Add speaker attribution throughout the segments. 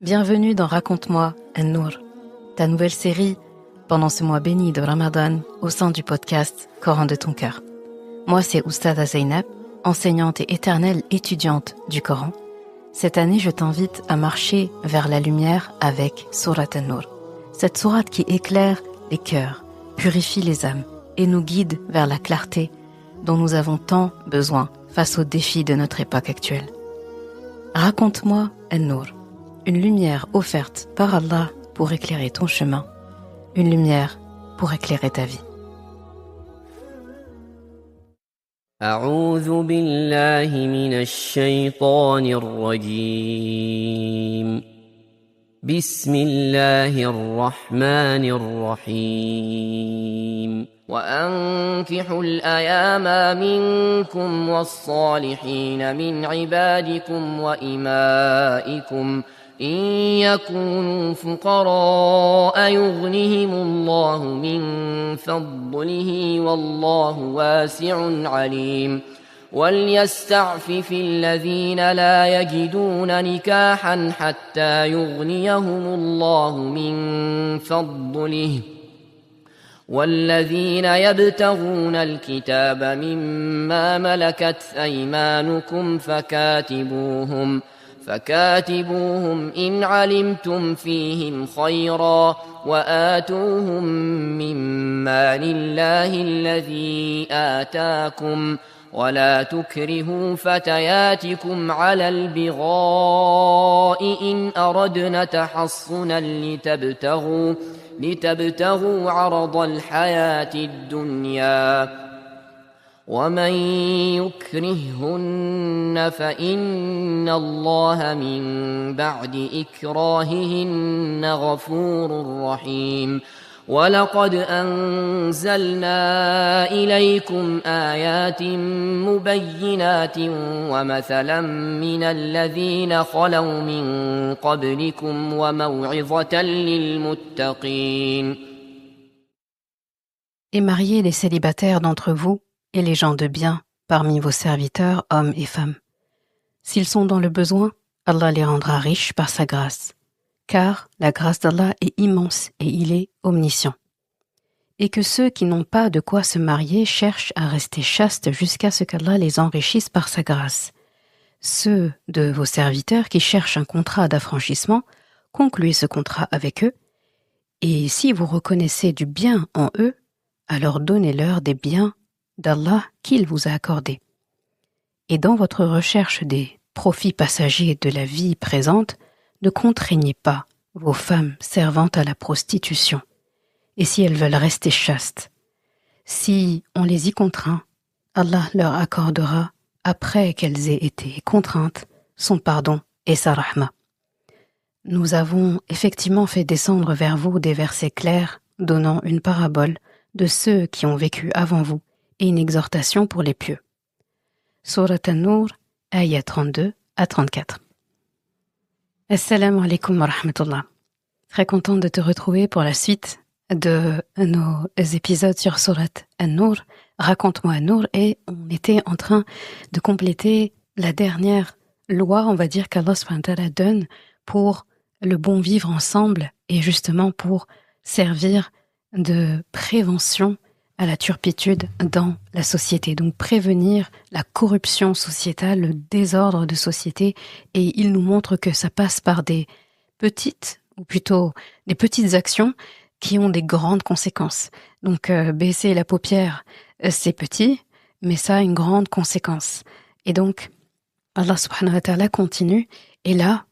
Speaker 1: Bienvenue dans Raconte-moi An-Nour, ta nouvelle série pendant ce mois béni de Ramadan au sein du podcast Coran de ton cœur. Moi, c'est Oustada Zeynep, enseignante et éternelle étudiante du Coran. Cette année, je t'invite à marcher vers la lumière avec Sourate An-Nour. Cette sourate qui éclaire les cœurs, purifie les âmes et nous guide vers la clarté dont nous avons tant besoin face aux défis de notre époque actuelle. Raconte-moi An-Nour, une lumière offerte par Allah pour éclairer ton chemin, une lumière pour éclairer ta vie.
Speaker 2: أعوذ بالله من الشيطان الرجيم بسم الله الرحمن الرحيم وأنكحوا الأيام منكم والصالحين من عبادكم وإمائكم إن يكونوا فقراء يغنهم الله من فضله والله واسع عليم وليستعفف الذين لا يجدون نكاحا حتى يغنيهم الله من فضله والذين يبتغون الكتاب مما ملكت أيمانكم فكاتبوهم إن علمتم فيهم خيرا وآتوهم مما لله الذي آتاكم ولا تكرهوا فتياتكم على البغاء إن أردنا تحصنا لتبتغوا عرض الحياة الدنيا ومن يكرههن فإن الله من بعد إكراههن غفور رحيم ولقد أنزلنا إليكم آيات مبينات ومثلا من الذين خلوا من قبلكم وموعظة للمتقين.
Speaker 1: Et mariez les célibataires d'entre vous et les gens de bien parmi vos serviteurs, hommes et femmes. S'ils sont dans le besoin, Allah les rendra riches par sa grâce. Car la grâce d'Allah est immense et il est omniscient. Et que ceux qui n'ont pas de quoi se marier cherchent à rester chastes jusqu'à ce qu'Allah les enrichisse par sa grâce. Ceux de vos serviteurs qui cherchent un contrat d'affranchissement, concluez ce contrat avec eux, et si vous reconnaissez du bien en eux, alors donnez-leur des biens d'Allah qu'il vous a accordés. Et dans votre recherche des profits passagers de la vie présente, ne contraignez pas vos femmes servantes à la prostitution, et si elles veulent rester chastes. Si on les y contraint, Allah leur accordera, après qu'elles aient été contraintes, son pardon et sa rahma. Nous avons effectivement fait descendre vers vous des versets clairs, donnant une parabole de ceux qui ont vécu avant vous et une exhortation pour les pieux. Sourate An-Nour, ayat 32 à 34. Assalamu alaikum wa rahmatullah. Très contente de te retrouver pour la suite de nos épisodes sur Sourate An-Nour, Raconte-moi An-Nour, et on était en train de compléter la dernière loi, on va dire, qu'Allah subhanahu wa ta'ala donne pour le bon vivre ensemble et justement pour servir de prévention à la turpitude dans la société. Donc prévenir la corruption sociétale, le désordre de société, et il nous montre que ça passe par des petites, ou plutôt des petites actions qui ont des grandes conséquences. Donc baisser la paupière, c'est petit, mais ça a une grande conséquence. Et donc Allah subhanahu wa ta'ala continue, et là,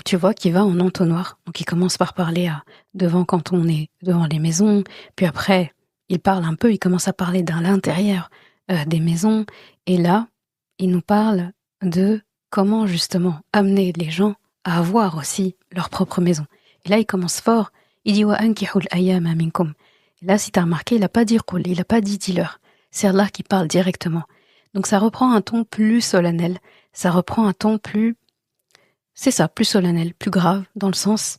Speaker 1: tu vois qu'il va en entonnoir. Donc il commence par parler devant quand on est devant les maisons, puis après il parle un peu, il commence à parler dans l'intérieur des maisons, et là, il nous parle de comment justement amener les gens à avoir aussi leur propre maison. Et là, il commence fort, il dit « Wa ankihul ayyama minkum ». Et là, si tu as remarqué, il n'a pas dit « qul », il n'a pas dit « dis-leur ». C'est Allah qui parle directement. Donc ça reprend un ton plus solennel, ça reprend un ton plus... C'est ça, plus solennel, plus grave, dans le sens,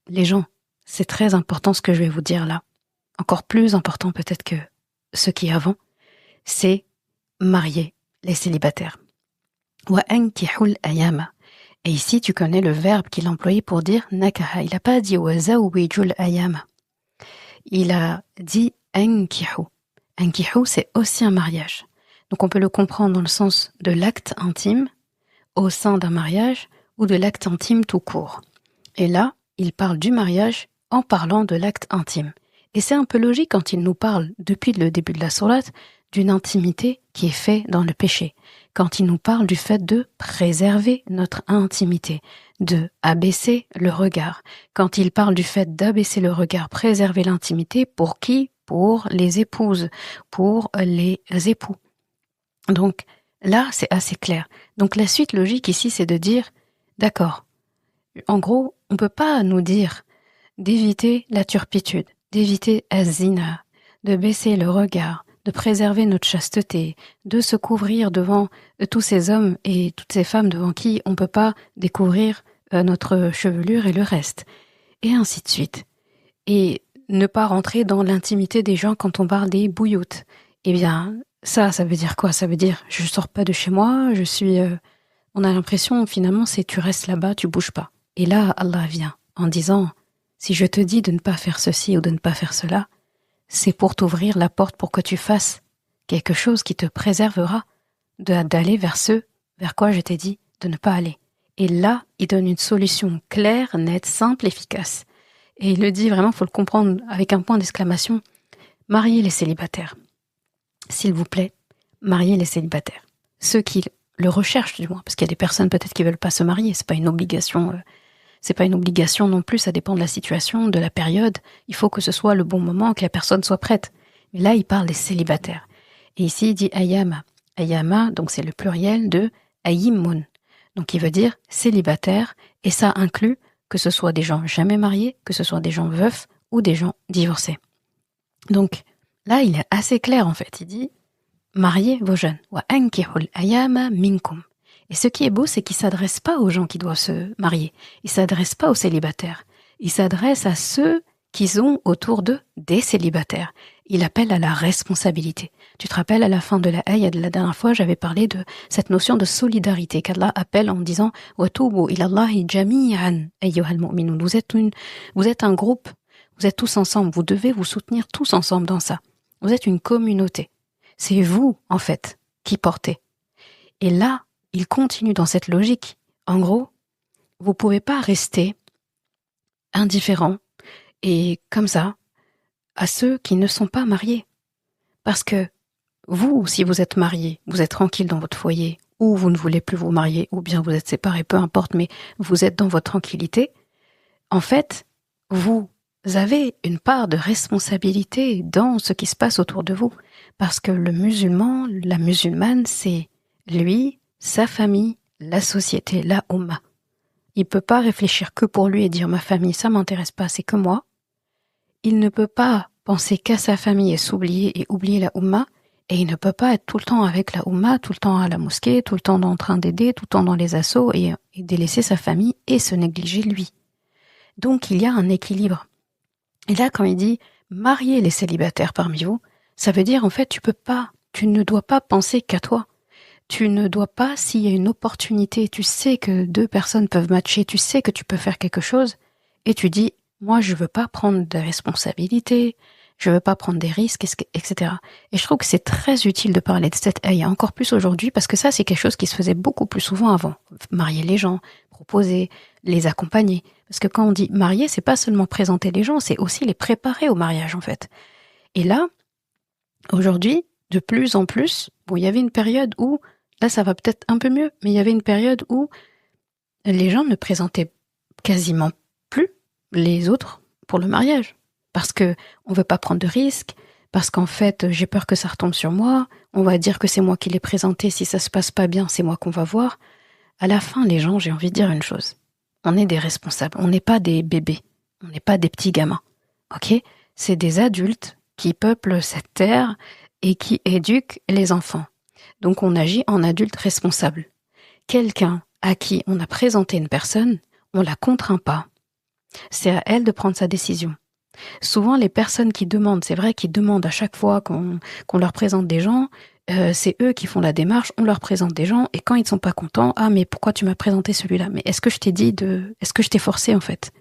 Speaker 1: les gens, c'est très important ce que je vais vous dire là. Encore plus important peut-être que ce qui est avant, c'est marier les célibataires. Wa ankihul ayama. Et ici, tu connais le verbe qu'il a employé pour dire nakaha. Il n'a pas dit wa zawwijul ayama. Il a dit ankihu. Ankihu, c'est aussi un mariage. Donc on peut le comprendre dans le sens de l'acte intime au sein d'un mariage ou de l'acte intime tout court. Et là, il parle du mariage en parlant de l'acte intime. Et c'est un peu logique quand il nous parle, depuis le début de la sourate, d'une intimité qui est faite dans le péché. Quand il nous parle du fait de préserver notre intimité, de abaisser le regard. Quand il parle du fait d'abaisser le regard, préserver l'intimité, pour qui? Pour les épouses, pour les époux. Donc là, c'est assez clair. Donc la suite logique ici, c'est de dire, d'accord, en gros, on ne peut pas nous dire d'éviter la turpitude, d'éviter az-zina, de baisser le regard, de préserver notre chasteté, de se couvrir devant tous ces hommes et toutes ces femmes devant qui on ne peut pas découvrir notre chevelure et le reste, et ainsi de suite. Et ne pas rentrer dans l'intimité des gens quand on parle des bouilloutes. Eh bien, ça veut dire quoi? Ça veut dire, je sors pas de chez moi, on a l'impression, finalement, c'est tu restes là-bas, tu bouges pas. Et là, Allah vient en disant, si je te dis de ne pas faire ceci ou de ne pas faire cela, c'est pour t'ouvrir la porte pour que tu fasses quelque chose qui te préservera d'aller vers quoi je t'ai dit de ne pas aller. Et là, il donne une solution claire, nette, simple, efficace. Et il le dit vraiment, il faut le comprendre avec un point d'exclamation, mariez les célibataires. S'il vous plaît, mariez les célibataires. Ceux qui le recherchent du moins, parce qu'il y a des personnes peut-être qui veulent pas se marier, c'est pas une obligation non plus, ça dépend de la situation, de la période. Il faut que ce soit le bon moment, que la personne soit prête. Mais là, il parle des célibataires. Et ici, il dit ayama. Ayama, donc c'est le pluriel de ayimmun. Donc il veut dire célibataire, et ça inclut que ce soit des gens jamais mariés, que ce soit des gens veufs ou des gens divorcés. Donc là, il est assez clair en fait. Il dit mariez vos jeunes. Wa ankihul ayama minkum. Et ce qui est beau, c'est qu'il ne s'adresse pas aux gens qui doivent se marier. Il ne s'adresse pas aux célibataires. Il s'adresse à ceux qui ont autour d'eux des célibataires. Il appelle à la responsabilité. Tu te rappelles, à la fin de la ayah de la dernière fois, j'avais parlé de cette notion de solidarité qu'Allah appelle en disant « Watubu ilallahi jami'an ayyuhal mu'minun » Vous êtes un groupe, vous êtes tous ensemble, vous devez vous soutenir tous ensemble dans ça. Vous êtes une communauté. C'est vous, en fait, qui portez. Et là, il continue dans cette logique. En gros, vous pouvez pas rester indifférent et comme ça à ceux qui ne sont pas mariés. Parce que vous, si vous êtes marié, vous êtes tranquille dans votre foyer, ou vous ne voulez plus vous marier, ou bien vous êtes séparés, peu importe, mais vous êtes dans votre tranquillité, en fait, vous avez une part de responsabilité dans ce qui se passe autour de vous. Parce que le musulman, la musulmane, c'est lui, sa famille, la société, la Ummah. Il peut pas réfléchir que pour lui et dire ma famille, ça m'intéresse pas, c'est que moi. Il ne peut pas penser qu'à sa famille et s'oublier et oublier la Ummah, et il ne peut pas être tout le temps avec la Ummah, tout le temps à la mosquée, tout le temps en train d'aider, tout le temps dans les assauts et délaisser sa famille et se négliger lui. Donc il y a un équilibre. Et là, quand il dit mariez les célibataires parmi vous, ça veut dire en fait tu ne dois pas penser qu'à toi. Tu ne dois pas, s'il y a une opportunité, tu sais que deux personnes peuvent matcher, tu sais que tu peux faire quelque chose, et tu dis, moi je veux pas prendre de responsabilités, je veux pas prendre des risques, etc. Et je trouve que c'est très utile de parler de cette ayah, encore plus aujourd'hui, parce que ça c'est quelque chose qui se faisait beaucoup plus souvent avant. Marier les gens, proposer, les accompagner. Parce que quand on dit marier, c'est pas seulement présenter les gens, c'est aussi les préparer au mariage en fait. Et là, aujourd'hui, de plus en plus, bon, il y avait une période où, là ça va peut-être un peu mieux, mais il y avait une période où les gens ne présentaient quasiment plus les autres pour le mariage. Parce que on veut pas prendre de risques, parce qu'en fait, j'ai peur que ça retombe sur moi, on va dire que c'est moi qui l'ai présenté, si ça se passe pas bien, c'est moi qu'on va voir. À la fin, les gens, j'ai envie de dire une chose. On est des responsables, on n'est pas des bébés, on n'est pas des petits gamins. Ok ? C'est des adultes qui peuplent cette terre et qui éduquent les enfants. Donc on agit en adulte responsable. Quelqu'un à qui on a présenté une personne, on la contraint pas. C'est à elle de prendre sa décision. Souvent les personnes qui demandent, c'est vrai qu'ils demandent à chaque fois qu'on leur présente des gens, c'est eux qui font la démarche, on leur présente des gens, et quand ils ne sont pas contents, ah mais pourquoi tu m'as présenté celui-là? Mais est-ce que je t'ai forcé en fait?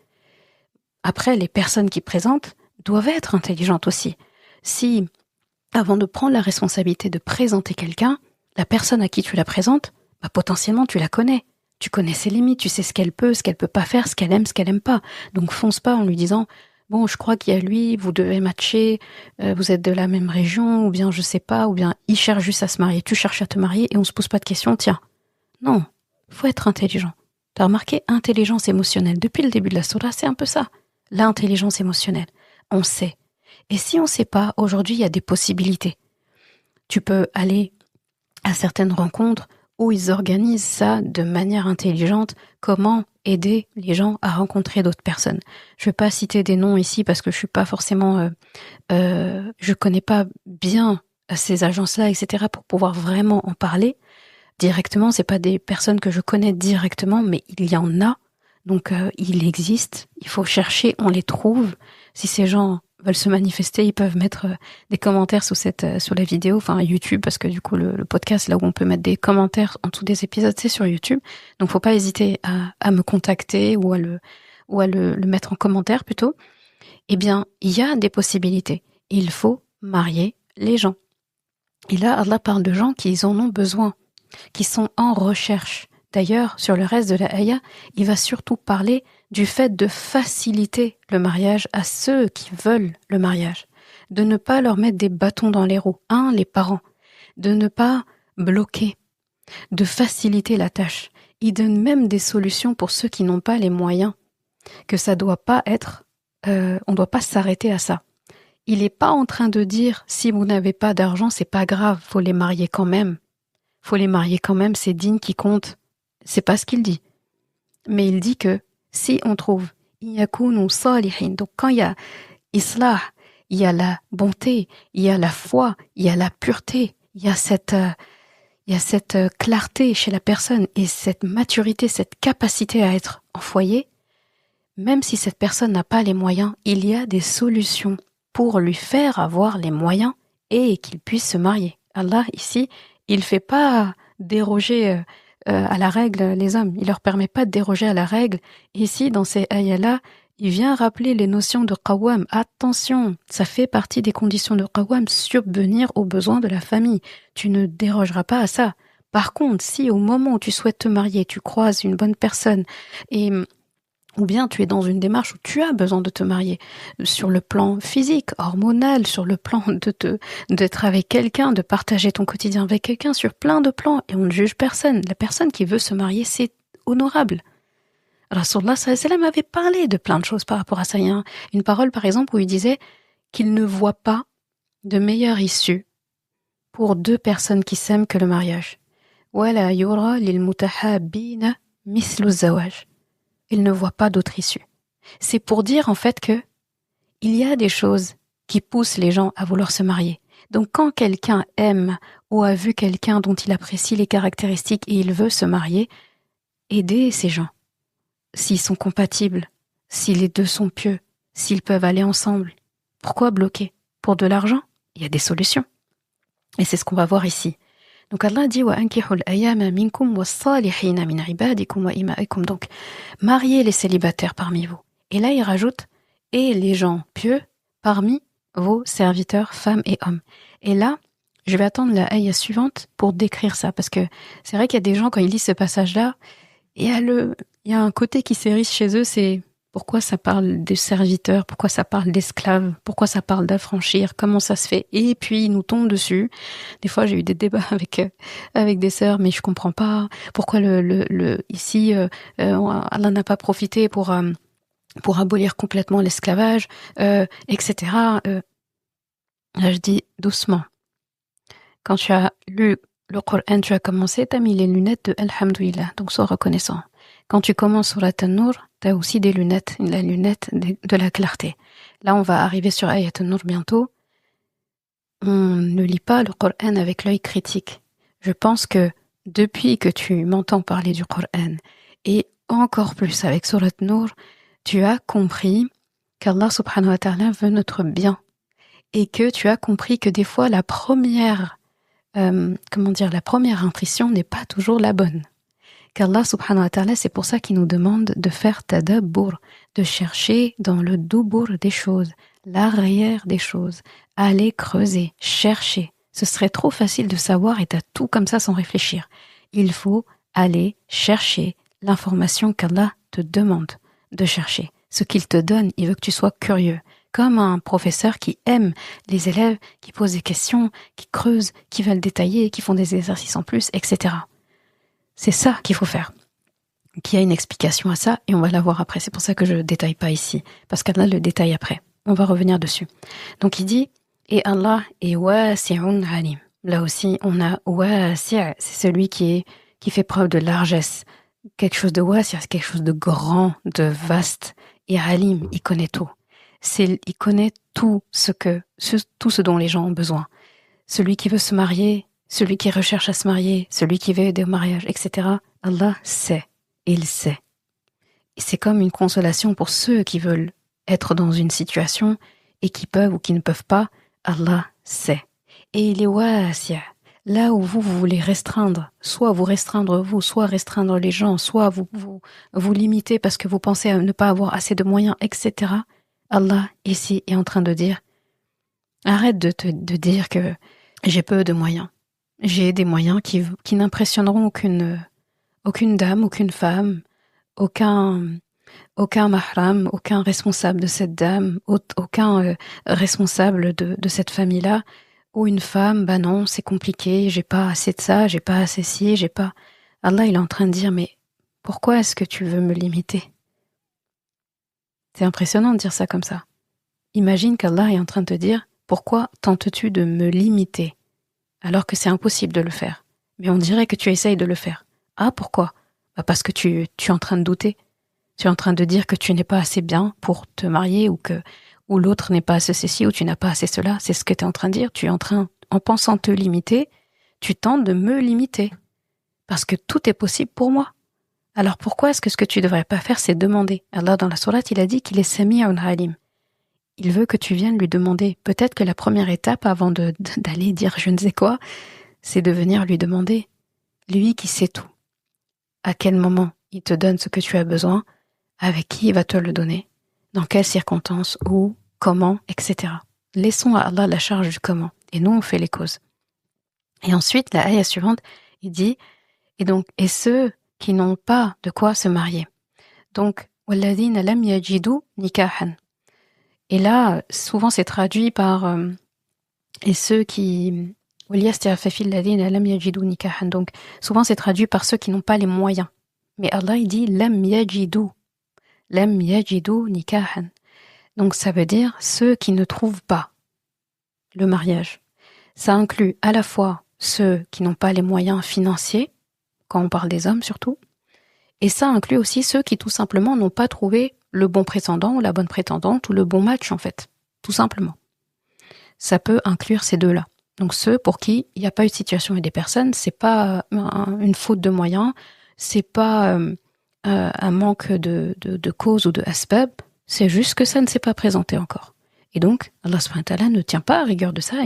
Speaker 1: Après, les personnes qui présentent doivent être intelligentes aussi. Si, avant de prendre la responsabilité de présenter quelqu'un, la personne à qui tu la présentes, bah, potentiellement tu la connais. Tu connais ses limites, tu sais ce qu'elle peut pas faire, ce qu'elle aime pas. Donc fonce pas en lui disant bon, je crois qu'il y a lui, vous devez matcher, vous êtes de la même région, ou bien je sais pas, ou bien il cherche juste à se marier, tu cherches à te marier et on se pose pas de questions, tiens. Non, faut être intelligent. T'as remarqué intelligence émotionnelle. Depuis le début de la sourate, c'est un peu ça. L'intelligence émotionnelle. On sait. Et si on sait pas, aujourd'hui, il y a des possibilités. Tu peux aller à certaines rencontres où ils organisent ça de manière intelligente, comment aider les gens à rencontrer d'autres personnes. Je vais pas citer des noms ici parce que je suis pas forcément, je connais pas bien ces agences-là, etc. pour pouvoir vraiment en parler directement. C'est pas des personnes que je connais directement, mais il y en a. Donc il existe. Il faut chercher, on les trouve. Si ces gens veulent se manifester, ils peuvent mettre des commentaires sous la vidéo, enfin YouTube, parce que du coup le podcast, là où on peut mettre des commentaires en dessous des épisodes, c'est sur YouTube. Donc faut pas hésiter à me contacter ou à le mettre en commentaire plutôt. Eh bien, il y a des possibilités. Il faut marier les gens. Et là, Allah parle de gens qui en ont besoin, qui sont en recherche. D'ailleurs, sur le reste de la ayah, il va surtout parler du fait de faciliter le mariage à ceux qui veulent le mariage, de ne pas leur mettre des bâtons dans les roues, les parents, de ne pas bloquer, de faciliter la tâche. Il donne même des solutions pour ceux qui n'ont pas les moyens, que ça doit pas être, on doit pas s'arrêter à ça. Il n'est pas en train de dire si vous n'avez pas d'argent, c'est pas grave, faut les marier quand même. Faut les marier quand même, c'est digne qui compte. C'est pas ce qu'il dit. Mais il dit que si on trouve yakunu salihin, donc quand il y a islah, il y a la bonté, il y a la foi, il y a la pureté, il y a cette clarté chez la personne et cette maturité, cette capacité à être en foyer, même si cette personne n'a pas les moyens, il y a des solutions pour lui faire avoir les moyens et qu'il puisse se marier. Allah, ici, il fait pas déroger à la règle les hommes. Il leur permet pas de déroger à la règle. Ici, dans ces ayahs-là, il vient rappeler les notions de qawwam. Attention, ça fait partie des conditions de qawwam, subvenir aux besoins de la famille. Tu ne dérogeras pas à ça. Par contre, si au moment où tu souhaites te marier, tu croises une bonne personne ou bien tu es dans une démarche où tu as besoin de te marier, sur le plan physique, hormonal, sur le plan d'être avec quelqu'un, de partager ton quotidien avec quelqu'un, sur plein de plans, et on ne juge personne. La personne qui veut se marier, c'est honorable. Rasulullah sallallahu alayhi wa sallam avait parlé de plein de choses par rapport à ça. Il y a une parole, par exemple, où il disait qu'il ne voit pas de meilleure issue pour deux personnes qui s'aiment que le mariage. Wala yura lil mutahabbina mislu zawaj. Il ne voit pas d'autre issue. C'est pour dire en fait que il y a des choses qui poussent les gens à vouloir se marier. Donc quand quelqu'un aime ou a vu quelqu'un dont il apprécie les caractéristiques et il veut se marier, aidez ces gens. S'ils sont compatibles, si les deux sont pieux, s'ils peuvent aller ensemble. Pourquoi bloquer? Pour de l'argent? Il y a des solutions. Et c'est ce qu'on va voir ici. Donc Allah dit wa ankihul ayama minkum was-salihina min ibadikum wa imaikum. Donc mariez les célibataires parmi vous. Et là il rajoute et les gens pieux parmi vos serviteurs femmes et hommes. Et là, je vais attendre la ayah suivante pour décrire ça parce que c'est vrai qu'il y a des gens quand ils lisent ce passage-là, il y a un côté qui s'érisse chez eux, c'est pourquoi ça parle des serviteurs, pourquoi ça parle d'esclaves, pourquoi ça parle d'affranchir, comment ça se fait. Et puis, ils nous tombent dessus. Des fois, j'ai eu des débats avec des sœurs, mais je comprends pas pourquoi ici, Allah n'a pas profité pour abolir complètement l'esclavage, etc. Là, je dis doucement. Quand tu as lu le Coran, tu as commencé, tu as mis les lunettes de Alhamdulillah, donc sois reconnaissant. Quand tu commences sur la An-Nur, tu as aussi des lunettes, la lunette de la clarté. Là, on va arriver sur Ayat An-Nur bientôt. On ne lit pas le Coran avec l'œil critique. Je pense que depuis que tu m'entends parler du Coran, et encore plus avec Surat Nur, tu as compris qu'Allah subhanahu wa ta'ala veut notre bien. Et que tu as compris que des fois, la première la première impression n'est pas toujours la bonne. Qu'Allah subhanahu wa ta'ala, c'est pour ça qu'il nous demande de faire tadabbur, de chercher dans le dubur des choses, l'arrière des choses, aller creuser, chercher. Ce serait trop facile de savoir et t'as tout comme ça sans réfléchir. Il faut aller chercher l'information qu'Allah te demande de chercher. Ce qu'il te donne, il veut que tu sois curieux. Comme un professeur qui aime les élèves, qui posent des questions, qui creusent, qui veulent détailler, qui font des exercices en plus, etc. C'est ça qu'il faut faire. Qu'il y a une explication à ça et on va la voir après. C'est pour ça que je ne détaille pas ici, parce qu'Allah le détaille après. On va revenir dessus. Donc il dit, et Allah est wasi'un alim. Là aussi, on a wasi', c'est celui qui fait preuve de largesse. Quelque chose de wasi', c'est quelque chose de grand, de vaste. Et alim, il connaît tout. Il connaît tout ce dont les gens ont besoin. Celui qui veut se marier, celui qui recherche à se marier, celui qui veut aider au mariage, etc. Allah sait. Il sait. Et c'est comme une consolation pour ceux qui veulent être dans une situation et qui peuvent ou qui ne peuvent pas. Allah sait. Et il est wasi'. Là où vous voulez restreindre, soit vous restreindre vous, soit restreindre les gens, soit vous limiter parce que vous pensez à ne pas avoir assez de moyens, etc. Allah, ici, est en train de dire, arrête de dire que j'ai peu de moyens. J'ai des moyens qui n'impressionneront aucune dame, aucune femme, aucun mahram, aucun responsable de cette dame, aucun responsable de cette famille-là, ou une femme, bah non, c'est compliqué, j'ai pas assez de ça, j'ai pas assez ci, j'ai pas... Allah, il est en train de dire, mais pourquoi est-ce que tu veux me limiter ? C'est impressionnant de dire ça comme ça. Imagine qu'Allah est en train de te dire, pourquoi tentes-tu de me limiter ? Alors que c'est impossible de le faire. Mais on dirait que tu essayes de le faire. Ah, pourquoi ? Bah parce que tu es en train de douter. Tu es en train de dire que tu n'es pas assez bien pour te marier ou l'autre n'est pas assez ceci ou tu n'as pas assez cela. C'est ce que tu es en train de dire. Tu es en train, en pensant te limiter, tu tentes de me limiter. Parce que tout est possible pour moi. Alors pourquoi est-ce que ce que tu devrais pas faire, c'est demander ? Allah, dans la sourate, il a dit qu'il est Sami'un Alim. Il veut que tu viennes lui demander. Peut-être que la première étape avant d'aller dire je ne sais quoi, c'est de venir lui demander. Lui qui sait tout. À quel moment il te donne ce que tu as besoin, avec qui il va te le donner, dans quelles circonstances, où, comment, etc. Laissons à Allah la charge du comment, et nous on fait les causes. Et ensuite, la ayah suivante, il dit, et ceux qui n'ont pas de quoi se marier. Donc, وَالَّذِينَ لَمْ يَجِدُوا نِكَاحًا. Et là, souvent c'est traduit par et ceux qui وَلْيَسْتَعْفِفِ الَّذِينَ لَمْ يَجِدُوا نِكَاحًا. Donc, souvent c'est traduit par ceux qui n'ont pas les moyens. Mais Allah, il dit لَمْ يَجِدُوا نِكَاحًا. Donc, ça veut dire ceux qui ne trouvent pas le mariage. Ça inclut à la fois ceux qui n'ont pas les moyens financiers, quand on parle des hommes surtout, et ça inclut aussi ceux qui tout simplement n'ont pas trouvé le bon prétendant ou la bonne prétendante ou le bon match en fait, tout simplement. Ça peut inclure ces deux-là. Donc ceux pour qui il n'y a pas eu de situation et des personnes, c'est pas une faute de moyens, c'est pas un manque de cause ou de asbab, c'est juste que ça ne s'est pas présenté encore. Et donc Allah subhanahu wa ta'ala ne tient pas à rigueur de ça,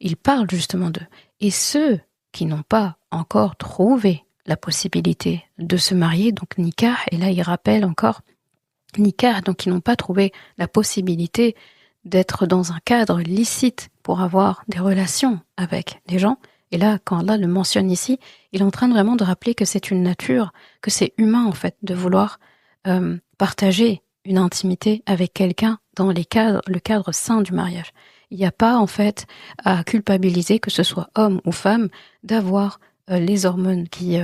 Speaker 1: il parle justement d'eux. Et ceux qui n'ont pas encore trouvé la possibilité de se marier, donc nikah, et là il rappelle encore nikah, donc ils n'ont pas trouvé la possibilité d'être dans un cadre licite pour avoir des relations avec les gens. Et là, quand Allah le mentionne ici, il est en train vraiment de rappeler que c'est une nature, que c'est humain en fait, de vouloir partager une intimité avec quelqu'un dans le cadre sain du mariage. Il n'y a pas en fait à culpabiliser, que ce soit homme ou femme, d'avoir les hormones qui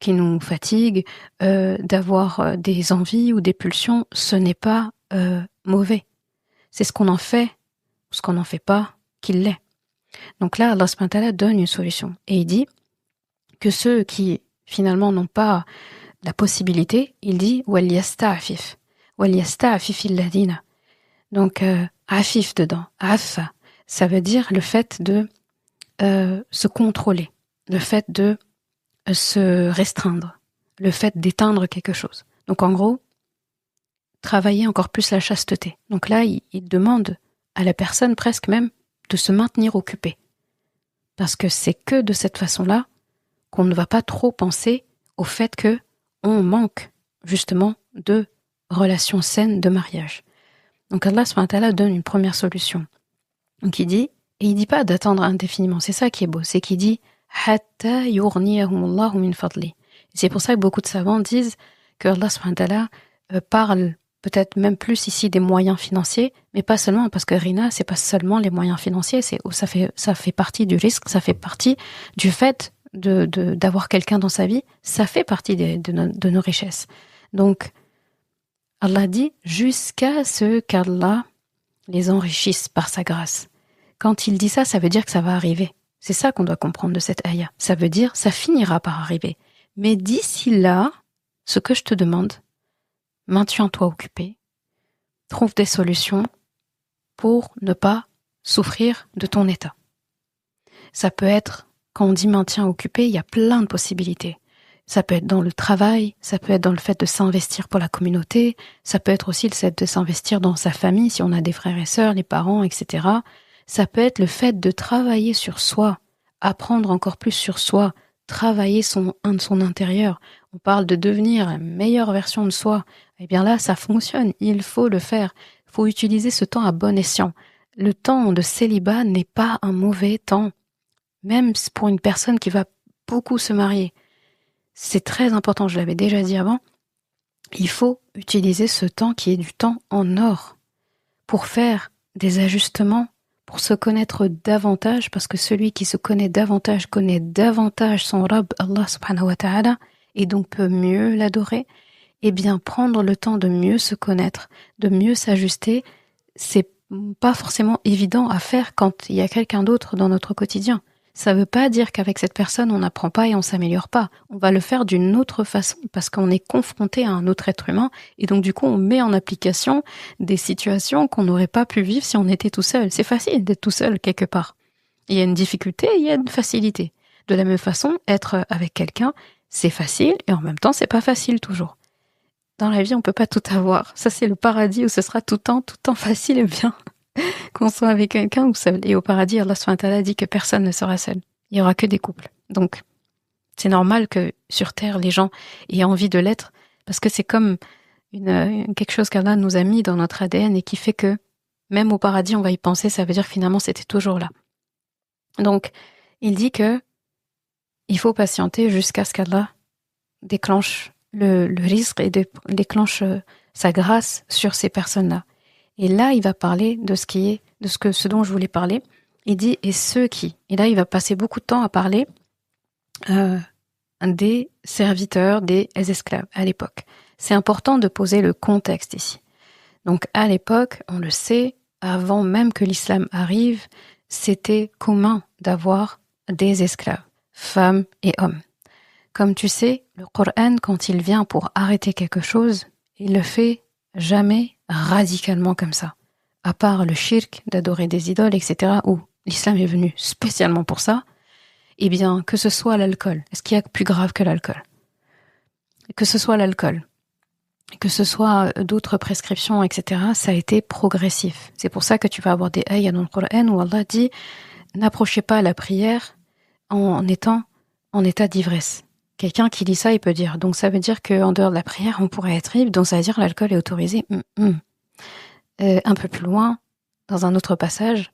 Speaker 1: nous fatiguent, d'avoir des envies ou des pulsions. Ce n'est pas mauvais. C'est ce qu'on en fait ou ce qu'on n'en fait pas qu'il l'est. Donc là, Allah subhanahu wa ta'ala donne une solution. Et il dit que ceux qui finalement n'ont pas la possibilité, il dit وَلْيَسْتَعْفِفْ الَّذِينَ. Donc afif dedans, afa, ça veut dire le fait de se contrôler, le fait de se restreindre, le fait d'éteindre quelque chose. Donc en gros, travailler encore plus la chasteté. Donc là, il demande à la personne presque même de se maintenir occupée. parce que c'est que de cette façon-là qu'on ne va pas trop penser au fait que on manque justement de relations saines de mariage. Donc Allah subhanahu wa ta'ala donne une première solution. Donc et il dit pas d'attendre indéfiniment, c'est ça qui est beau, c'est qu'il dit hatta yughniyahumullahu min fadli. C'est pour ça que beaucoup de savants disent que Allah subhanahu wa ta'ala parle peut-être même plus ici des moyens financiers, mais pas seulement, parce que Rina, c'est pas seulement les moyens financiers, ça fait partie du risque, ça fait partie du fait d'avoir quelqu'un dans sa vie, ça fait partie de nos richesses. Donc, Allah dit jusqu'à ce qu'Allah les enrichisse par sa grâce. Quand il dit ça, ça veut dire que ça va arriver. C'est ça qu'on doit comprendre de cette ayah. Ça veut dire ça finira par arriver. Mais d'ici là, ce que je te demande, maintiens-toi occupé, trouve des solutions pour ne pas souffrir de ton état. Ça peut être, quand on dit maintien occupé, il y a plein de possibilités. Ça peut être dans le travail, ça peut être dans le fait de s'investir pour la communauté, ça peut être aussi le fait de s'investir dans sa famille, si on a des frères et sœurs, les parents, etc. Ça peut être le fait de travailler sur soi, apprendre encore plus sur soi, travailler son intérieur. On parle de devenir la meilleure version de soi. Eh bien là, ça fonctionne, il faut le faire. Il faut utiliser ce temps à bon escient. Le temps de célibat n'est pas un mauvais temps, même pour une personne qui va beaucoup se marier. C'est très important, je l'avais déjà dit avant, il faut utiliser ce temps qui est du temps en or pour faire des ajustements, pour se connaître davantage, parce que celui qui se connaît davantage son Rabb, Allah subhanahu wa ta'ala, et donc peut mieux l'adorer. Eh bien, prendre le temps de mieux se connaître, de mieux s'ajuster, c'est pas forcément évident à faire quand il y a quelqu'un d'autre dans notre quotidien. Ça veut pas dire qu'avec cette personne, on n'apprend pas et on s'améliore pas. On va le faire d'une autre façon parce qu'on est confronté à un autre être humain et donc du coup, on met en application des situations qu'on n'aurait pas pu vivre si on était tout seul. C'est facile d'être tout seul quelque part. Il y a une difficulté, il y a une facilité. De la même façon, être avec quelqu'un, c'est facile et en même temps, c'est pas facile toujours. Dans la vie, on peut pas tout avoir. Ça, c'est le paradis où ce sera tout le temps facile et bien. Qu'on soit avec quelqu'un ou seul. Et au paradis, Allah subhanahu wa ta'ala dit que personne ne sera seul. Il y aura que des couples. Donc, c'est normal que sur Terre, les gens aient envie de l'être, parce que c'est comme quelque chose qu'Allah nous a mis dans notre ADN et qui fait que même au paradis, on va y penser, ça veut dire que finalement, c'était toujours là. Donc, il dit que il faut patienter jusqu'à ce qu'Allah déclenche le risque et déclenche sa grâce sur ces personnes-là. Et là, il va parler de ce dont je voulais parler. Il dit, et ceux qui... Et là, il va passer beaucoup de temps à parler des serviteurs, des esclaves à l'époque. C'est important de poser le contexte ici. Donc, à l'époque, on le sait, avant même que l'islam arrive, c'était commun d'avoir des esclaves, femmes et hommes. Comme tu sais, le Coran, quand il vient pour arrêter quelque chose, il le fait jamais radicalement comme ça. À part le shirk, d'adorer des idoles, etc., où l'islam est venu spécialement pour ça, eh bien, que ce soit l'alcool, est-ce qu'il y a plus grave que l'alcool ? Que ce soit l'alcool, que ce soit d'autres prescriptions, etc., ça a été progressif. C'est pour ça que tu vas avoir des ayats dans le Coran où Allah dit « N'approchez pas la prière en étant en état d'ivresse ». Quelqu'un qui lit ça, il peut dire, donc ça veut dire qu'en dehors de la prière, on pourrait être ivre, donc ça veut dire que l'alcool est autorisé. Un peu plus loin, dans un autre passage,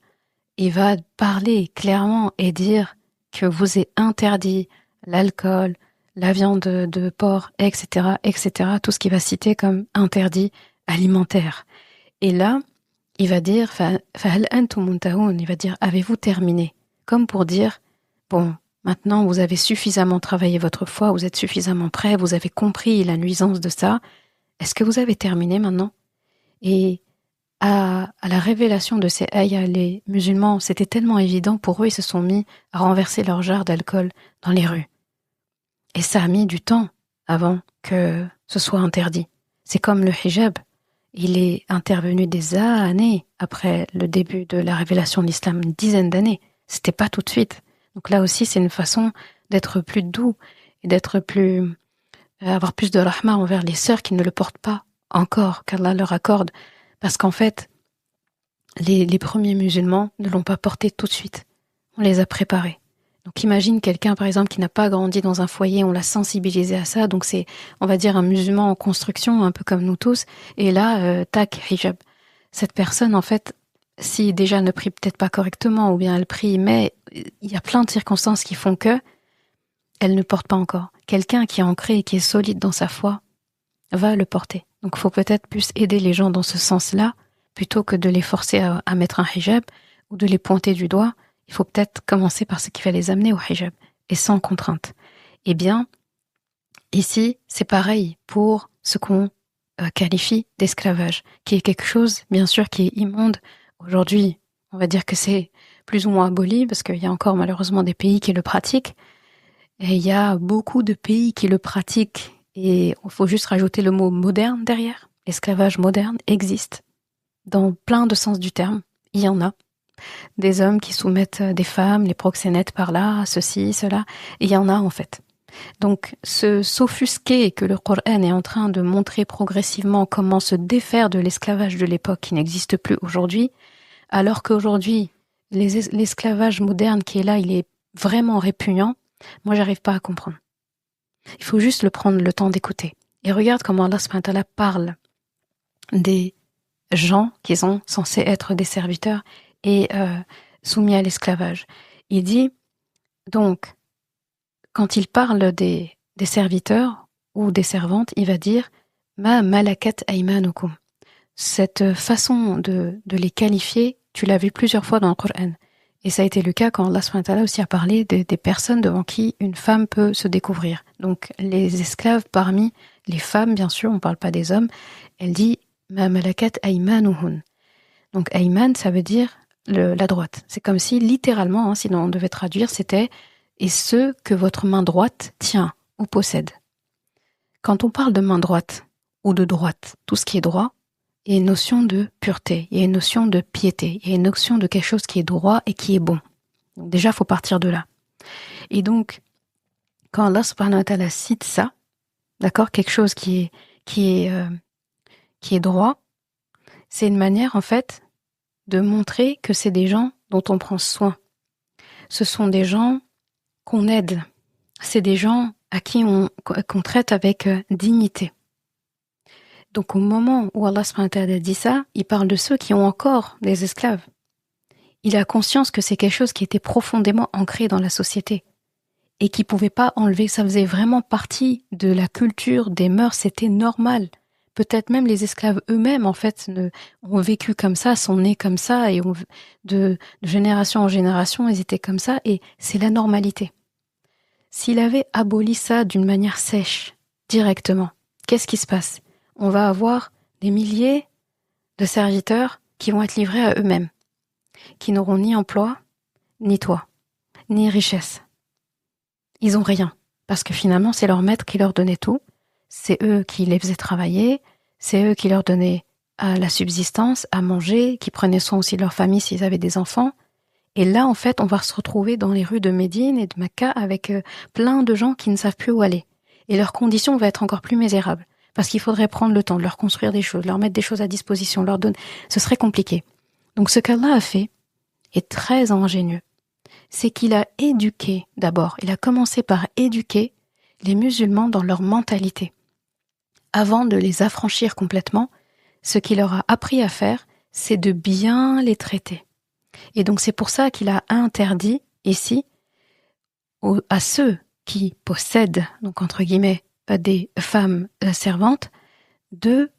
Speaker 1: il va parler clairement et dire que vous est interdit l'alcool, la viande de porc, etc., etc., tout ce qu'il va citer comme interdit alimentaire. Et là, il va dire, فَهَلْ أَنْتُمْ مُنْتَهُونَ, il va dire, avez-vous terminé? Comme pour dire, bon, maintenant, vous avez suffisamment travaillé votre foi, vous êtes suffisamment prêts, vous avez compris la nuisance de ça. Est-ce que vous avez terminé maintenant? Et à la révélation de ces ayats, les musulmans, c'était tellement évident pour eux, ils se sont mis à renverser leur jarre d'alcool dans les rues. Et ça a mis du temps avant que ce soit interdit. C'est comme le hijab. Il est intervenu des années après le début de la révélation de l'islam, une dizaine d'années. C'était pas tout de suite. Donc là aussi, c'est une façon d'être plus doux et avoir plus de rahma envers les sœurs qui ne le portent pas encore, qu'Allah leur accorde. Parce qu'en fait, les premiers musulmans ne l'ont pas porté tout de suite. On les a préparés. Donc imagine quelqu'un par exemple qui n'a pas grandi dans un foyer, on l'a sensibilisé à ça, donc c'est, on va dire, un musulman en construction, un peu comme nous tous, et là, tac, hijab. Cette personne, en fait, si déjà elle ne prie peut-être pas correctement, ou bien elle prie, mais il y a plein de circonstances qui font que elle ne porte pas encore. Quelqu'un qui est ancré et qui est solide dans sa foi va le porter. Donc il faut peut-être plus aider les gens dans ce sens-là, plutôt que de les forcer à mettre un hijab, ou de les pointer du doigt. Il faut peut-être commencer par ce qui va les amener au hijab, et sans contrainte. Eh bien, ici, c'est pareil pour ce qu'on qualifie d'esclavage, qui est quelque chose, bien sûr, qui est immonde. Aujourd'hui, on va dire que c'est plus ou moins aboli, parce qu'il y a encore malheureusement des pays qui le pratiquent, et il y a beaucoup de pays qui le pratiquent, et il faut juste rajouter le mot moderne derrière. L'esclavage moderne existe, dans plein de sens du terme, il y en a. Des hommes qui soumettent des femmes, les proxénètes par là, ceci, cela, et il y en a en fait. Donc, s'offusquer que le Coran est en train de montrer progressivement comment se défaire de l'esclavage de l'époque qui n'existe plus aujourd'hui, alors qu'aujourd'hui, l'esclavage moderne qui est là, il est vraiment répugnant, moi, j'arrive pas à comprendre. Il faut juste prendre le temps d'écouter. Et regarde comment Allah subhanahu wa ta'ala parle des gens qui sont censés être des serviteurs et soumis à l'esclavage. Il dit, donc, quand il parle des serviteurs ou des servantes, il va dire ma malakat aymanukum. Cette façon de les qualifier, tu l'as vu plusieurs fois dans le Coran. Et ça a été le cas quand Allah subhanahu wa ta'ala aussi a parlé des personnes devant qui une femme peut se découvrir. Donc les esclaves parmi les femmes, bien sûr, on ne parle pas des hommes, elle dit ma malakat aymanuhun. Donc ayman, ça veut dire la droite. C'est comme si littéralement, si on devait traduire, c'était et ceux que votre main droite tient ou possède. Quand on parle de main droite ou de droite, tout ce qui est droit, il y a une notion de pureté, il y a une notion de piété, il y a une notion de quelque chose qui est droit et qui est bon. Donc déjà, il faut partir de là. Et donc, quand Allah subhanahu wa ta'ala cite ça, d'accord, quelque chose qui est droit, c'est une manière en fait de montrer que c'est des gens dont on prend soin. Ce sont des gens qu'on aide. C'est des gens à qui qu'on traite avec dignité. Donc au moment où Allah subhanahu wa ta'ala dit ça, il parle de ceux qui ont encore des esclaves. Il a conscience que c'est quelque chose qui était profondément ancré dans la société et qui pouvait pas enlever, ça faisait vraiment partie de la culture, des mœurs, c'était normal. Peut-être même les esclaves eux-mêmes, en fait, ont vécu comme ça, sont nés comme ça, et de génération en génération, ils étaient comme ça, et c'est la normalité. S'il avait aboli ça d'une manière sèche, directement, qu'est-ce qui se passe ? On va avoir des milliers de serviteurs qui vont être livrés à eux-mêmes, qui n'auront ni emploi, ni toit, ni richesse. Ils ont rien, parce que finalement, c'est leur maître qui leur donnait tout, c'est eux qui les faisaient travailler, c'est eux qui leur donnaient la subsistance, à manger, qui prenaient soin aussi de leur famille s'ils avaient des enfants. Et là, en fait, on va se retrouver dans les rues de Médine et de Mecca avec plein de gens qui ne savent plus où aller. Et leurs conditions vont être encore plus misérables. Parce qu'il faudrait prendre le temps de leur construire des choses, leur mettre des choses à disposition, leur donner. Ce serait compliqué. Donc ce qu'Allah a fait est très ingénieux. C'est qu'il a éduqué d'abord. Il a commencé par éduquer les musulmans dans leur mentalité. Avant de les affranchir complètement, ce qu'il leur a appris à faire, c'est de bien les traiter. Et donc c'est pour ça qu'il a interdit ici à ceux qui possèdent, donc entre guillemets, des femmes servantes, de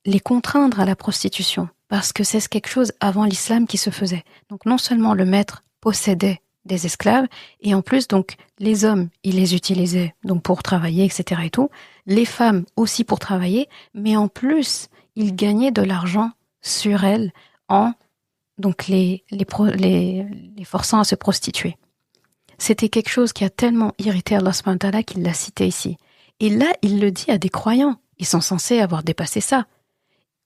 Speaker 1: les contraindre à la prostitution, parce que c'est quelque chose avant l'islam qui se faisait. Donc non seulement le maître possédait des esclaves, et en plus donc les hommes, il les utilisait donc pour travailler, etc. et tout, les femmes aussi pour travailler, mais en plus il gagnait de l'argent sur elles en donc les forçant à se prostituer. C'était quelque chose qui a tellement irrité Allah subhanahu wa ta'ala qu'il l'a cité ici. Et là, il le dit à des croyants. Ils sont censés avoir dépassé ça.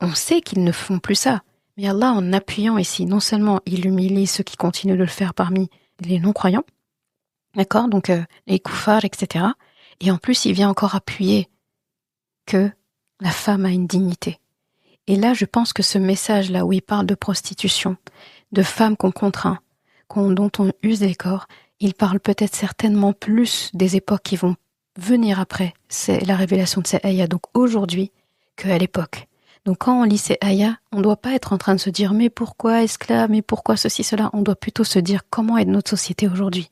Speaker 1: On sait qu'ils ne font plus ça. Mais Allah, en appuyant ici, non seulement il humilie ceux qui continuent de le faire parmi les non-croyants, d'accord, donc les koufars, etc. Et en plus, il vient encore appuyer que la femme a une dignité. Et là, je pense que ce message-là où il parle de prostitution, de femmes qu'on contraint, dont on use les corps, Il parle peut-être certainement plus des époques qui vont venir après. C'est la révélation de ces ayats, donc aujourd'hui, qu'à l'époque. Donc quand on lit ces ayats, on ne doit pas être en train de se dire mais pourquoi esclave, mais pourquoi ceci, cela. On doit plutôt se dire comment est notre société aujourd'hui.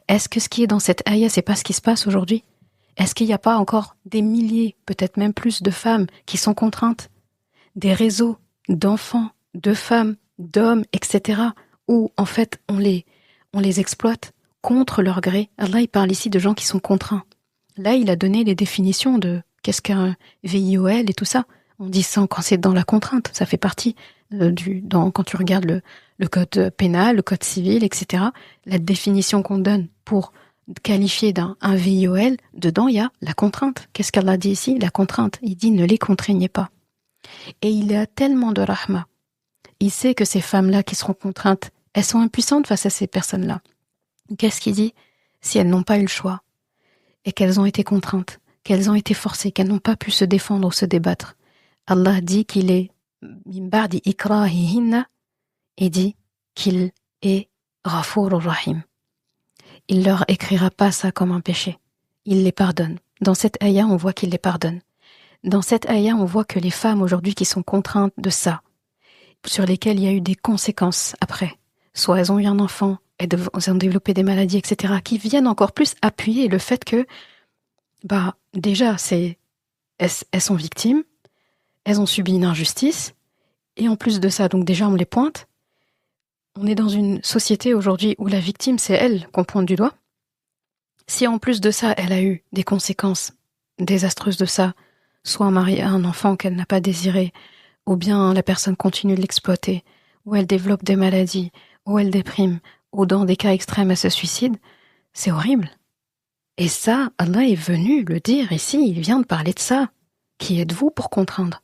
Speaker 1: Est-ce que ce qui est dans cette ayah, c'est pas ce qui se passe aujourd'hui? Est-ce qu'il n'y a pas encore des milliers, peut-être même plus de femmes qui sont contraintes? Des réseaux d'enfants, de femmes, d'hommes, etc. où en fait on les exploite contre leur gré. Allah il parle ici de gens qui sont contraints. Là il a donné les définitions de qu'est-ce qu'un VIOL et tout ça. On dit ça quand c'est dans la contrainte, ça fait partie quand tu regardes le code pénal, le code civil, etc. La définition qu'on donne pour qualifier d'un VIOL, dedans il y a la contrainte. Qu'est-ce qu'Allah dit ici? La contrainte. Il dit ne les contraignez pas. Et il a tellement de rahma. Il sait que ces femmes-là qui seront contraintes, elles sont impuissantes face à ces personnes-là. Qu'est-ce qu'il dit? Si elles n'ont pas eu le choix et qu'elles ont été contraintes, qu'elles ont été forcées, qu'elles n'ont pas pu se défendre ou se débattre, Allah dit qu'il est min ba'di ikrahihinna et dit qu'il est Ghafurur Rahim. Il leur écrira pas ça comme un péché. Il les pardonne. Dans cette ayah, on voit qu'il les pardonne. Dans cette ayah, on voit que les femmes aujourd'hui qui sont contraintes de ça, sur lesquelles il y a eu des conséquences après, soit elles ont eu un enfant, elles ont développé des maladies, etc., qui viennent encore plus appuyer le fait que, déjà, elles sont victimes, elles ont subi une injustice, et en plus de ça, donc déjà on les pointe. On est dans une société aujourd'hui où la victime, c'est elle qu'on pointe du doigt. Si en plus de ça, elle a eu des conséquences désastreuses de ça, soit mariée à un enfant qu'elle n'a pas désiré, ou bien la personne continue de l'exploiter, ou elle développe des maladies, ou elle déprime, ou dans des cas extrêmes elle se suicide, c'est horrible. Et ça, Allah est venu le dire ici, il vient de parler de ça. Qui êtes-vous pour contraindre?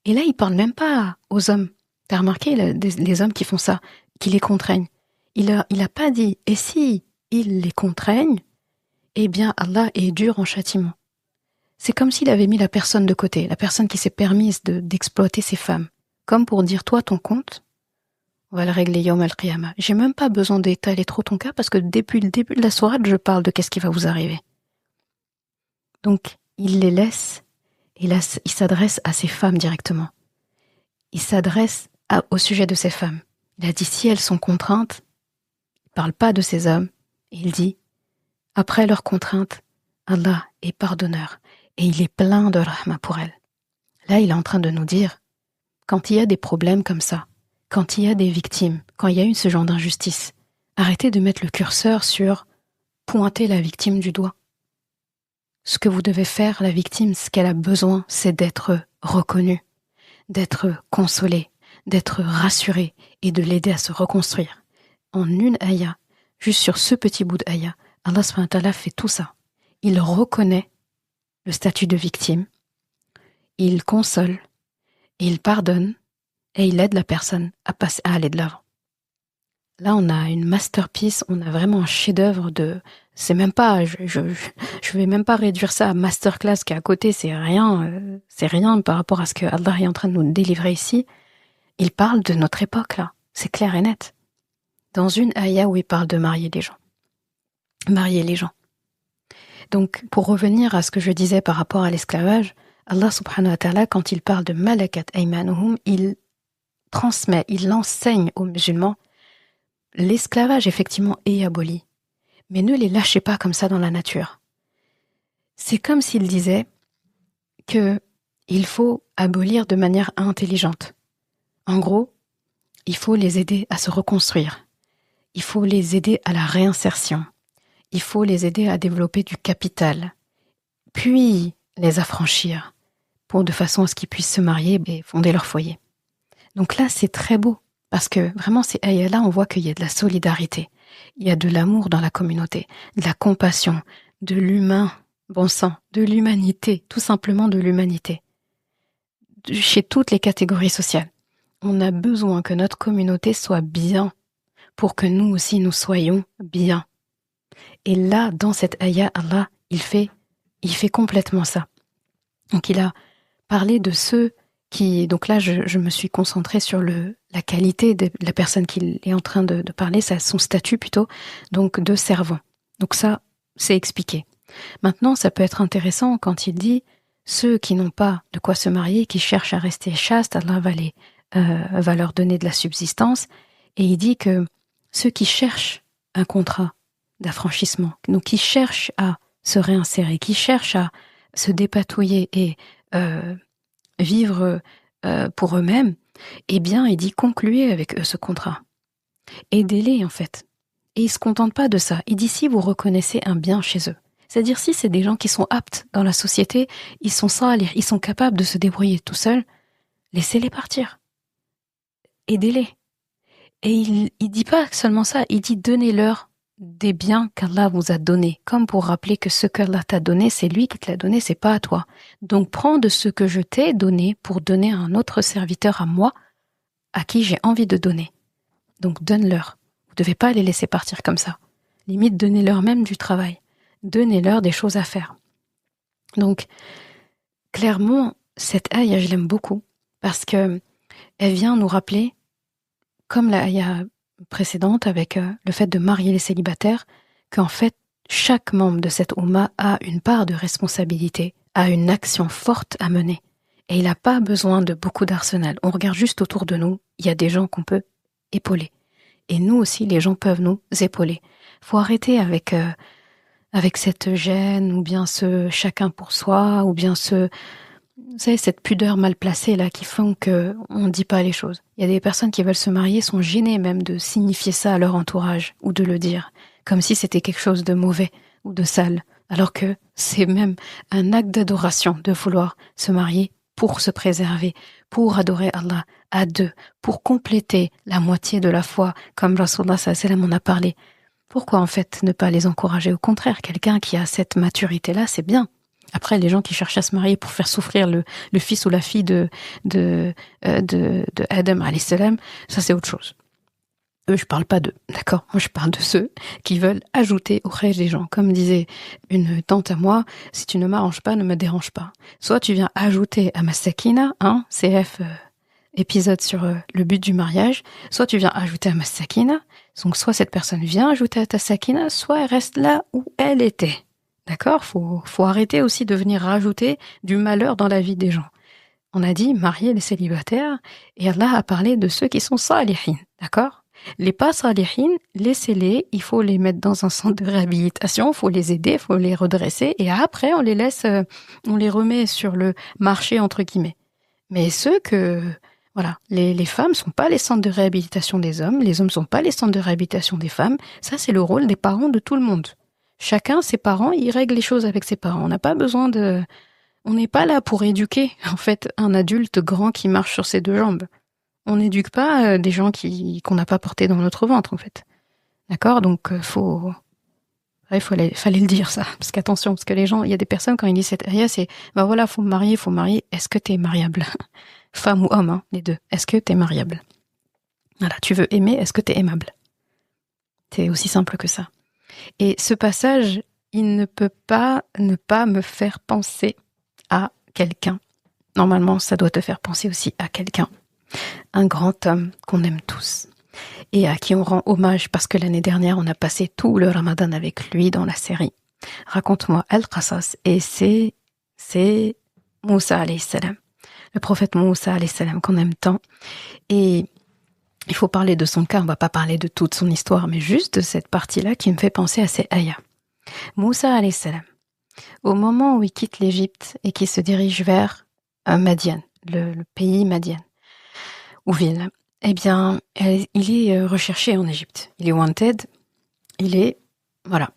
Speaker 1: Et là, il parle même pas aux hommes. T'as remarqué les hommes qui font ça, qui les contraignent. Il a pas dit, et si ils les contraignent, eh bien Allah est dur en châtiment. C'est comme s'il avait mis la personne de côté, la personne qui s'est permise d'exploiter ces femmes. Comme pour dire, toi, ton compte, on va le régler Yawm al-Qiyamah. J'ai même pas besoin d'étaler trop ton cas parce que depuis le début de la sourate, je parle de qu'est-ce qui va vous arriver. Donc, il les laisse, et là, il s'adresse à ces femmes directement. Il s'adresse au sujet de ces femmes. Il a dit, si elles sont contraintes, il parle pas de ces hommes, et il dit, après leurs contraintes, Allah est pardonneur. Et il est plein de rahma pour elle. Là, il est en train de nous dire, quand il y a des problèmes comme ça, quand il y a des victimes, quand il y a eu ce genre d'injustice, arrêtez de mettre le curseur sur pointer la victime du doigt. Ce que vous devez faire, la victime, ce qu'elle a besoin, c'est d'être reconnue, d'être consolée, d'être rassurée et de l'aider à se reconstruire. En une ayah, juste sur ce petit bout d'ayah, Allah subhanahu wa ta'ala fait tout ça. Il reconnaît le statut de victime, il console, il pardonne et il aide la personne à aller de l'avant. Là, on a une masterpiece, on a vraiment un chef-d'œuvre c'est même pas, je vais même pas réduire ça à masterclass qui est à côté, c'est rien par rapport à ce que Allah est en train de nous délivrer ici. Il parle de notre époque là, c'est clair et net. Dans une ayah où il parle de marier les gens. Donc, pour revenir à ce que je disais par rapport à l'esclavage, Allah subhanahu wa ta'ala, quand il parle de malakat aymanuhum, il transmet, il enseigne aux musulmans, l'esclavage effectivement est aboli, mais ne les lâchez pas comme ça dans la nature. C'est comme s'il disait que il faut abolir de manière intelligente. En gros, il faut les aider à se reconstruire. Il faut les aider à la réinsertion. Il faut les aider à développer du capital, puis les affranchir, de façon à ce qu'ils puissent se marier et fonder leur foyer. Donc là, c'est très beau, parce que vraiment, ces ayahs-là, on voit qu'il y a de la solidarité, il y a de l'amour dans la communauté, de la compassion, de l'humain, bon sang, de l'humanité, tout simplement de l'humanité. Chez toutes les catégories sociales, on a besoin que notre communauté soit bien, pour que nous aussi, nous soyons bien. Et là, dans cette ayah, Allah, il fait complètement ça. Donc il a parlé de ceux Donc là, je me suis concentrée sur la qualité de la personne qui est en train de parler, son statut plutôt, donc de servant. Donc ça, c'est expliqué. Maintenant, ça peut être intéressant quand il dit ceux qui n'ont pas de quoi se marier, qui cherchent à rester chastes, Allah va leur donner de la subsistance. Et il dit que ceux qui cherchent un contrat d'affranchissement, donc qui cherchent à se réinsérer, qui cherchent à se dépatouiller et vivre pour eux-mêmes, eh bien, il dit concluez avec eux ce contrat. Aidez-les, en fait. Et il ne se contente pas de ça. Il dit si vous reconnaissez un bien chez eux. C'est-à-dire si c'est des gens qui sont aptes dans la société, ils sont salih, ils sont capables de se débrouiller tout seuls, laissez-les partir. Aidez-les. Et il dit pas seulement ça, il dit donnez-leur des biens qu'Allah vous a donnés, comme pour rappeler que ce qu'Allah t'a donné, c'est lui qui te l'a donné, c'est pas à toi. Donc prends de ce que je t'ai donné pour donner à un autre serviteur à moi, à qui j'ai envie de donner. Donc donne-leur. Vous devez pas les laisser partir comme ça. Limite, donnez-leur même du travail. Donnez-leur des choses à faire. Donc, clairement, cette ayah, je l'aime beaucoup, parce que elle vient nous rappeler, comme la ayah précédente avec le fait de marier les célibataires, qu'en fait, chaque membre de cette Oumma a une part de responsabilité, a une action forte à mener. Et il n'a pas besoin de beaucoup d'arsenal. On regarde juste autour de nous, il y a des gens qu'on peut épauler. Et nous aussi, les gens peuvent nous épauler. Faut arrêter avec cette gêne, ou bien ce chacun pour soi, ou bien vous savez, cette pudeur mal placée là qui font qu'on ne dit pas les choses. Il y a des personnes qui veulent se marier, sont gênées même de signifier ça à leur entourage, ou de le dire, comme si c'était quelque chose de mauvais ou de sale, alors que c'est même un acte d'adoration de vouloir se marier pour se préserver, pour adorer Allah à deux, pour compléter la moitié de la foi, comme Rasulullah sallallahu alayhi wa sallam en a parlé. Pourquoi en fait ne pas les encourager? Au contraire, quelqu'un qui a cette maturité-là, c'est bien. Après, les gens qui cherchent à se marier pour faire souffrir le fils ou la fille de Adam alayhi salam, ça c'est autre chose. Eux, je parle pas d'eux, d'accord? Moi, je parle de ceux qui veulent ajouter au reste des gens. Comme disait une tante à moi, si tu ne m'arranges pas, ne me dérange pas. Soit tu viens ajouter à ma sakina, CF épisode sur le but du mariage, soit tu viens ajouter à ma sakina, donc soit cette personne vient ajouter à ta sakina, soit elle reste là où elle était. D'accord? Faut arrêter aussi de venir rajouter du malheur dans la vie des gens. On a dit marier les célibataires, et Allah a parlé de ceux qui sont salihin, d'accord? Les pas salihin, laissez-les, il faut les mettre dans un centre de réhabilitation, il faut les aider, il faut les redresser, et après on les laisse, on les remet sur le marché entre guillemets. Mais ceux que, voilà, les femmes sont pas les centres de réhabilitation des hommes, les hommes sont pas les centres de réhabilitation des femmes, ça c'est le rôle des parents de tout le monde. Chacun, ses parents, il règle les choses avec ses parents. On n'a pas besoin on n'est pas là pour éduquer, en fait, un adulte grand qui marche sur ses deux jambes. On n'éduque pas des gens qu'on n'a pas portés dans notre ventre, en fait. D'accord? Donc, fallait le dire, ça. Parce qu'attention, parce que les gens, il y a des personnes, quand ils disent cette ayah, c'est, voilà, faut me marier. Est-ce que t'es mariable? Femme ou homme, les deux. Est-ce que t'es mariable? Voilà, tu veux aimer, est-ce que t'es aimable? C'est aussi simple que ça. Et ce passage, il ne peut pas ne pas me faire penser à quelqu'un. Normalement, ça doit te faire penser aussi à quelqu'un. Un grand homme qu'on aime tous et à qui on rend hommage parce que l'année dernière, on a passé tout le Ramadan avec lui dans la série. Raconte-moi Al-Qasas, et c'est Moussa alayhi salam. Le prophète Moussa alayhi salam qu'on aime tant. Et il faut parler de son cas, on va pas parler de toute son histoire, mais juste de cette partie-là qui me fait penser à ces ayahs. Moussa alayhi salam, au moment où il quitte l'Égypte et qu'il se dirige vers Madian, le pays Madian, ou ville, eh bien, il est recherché en Égypte. Il est wanted,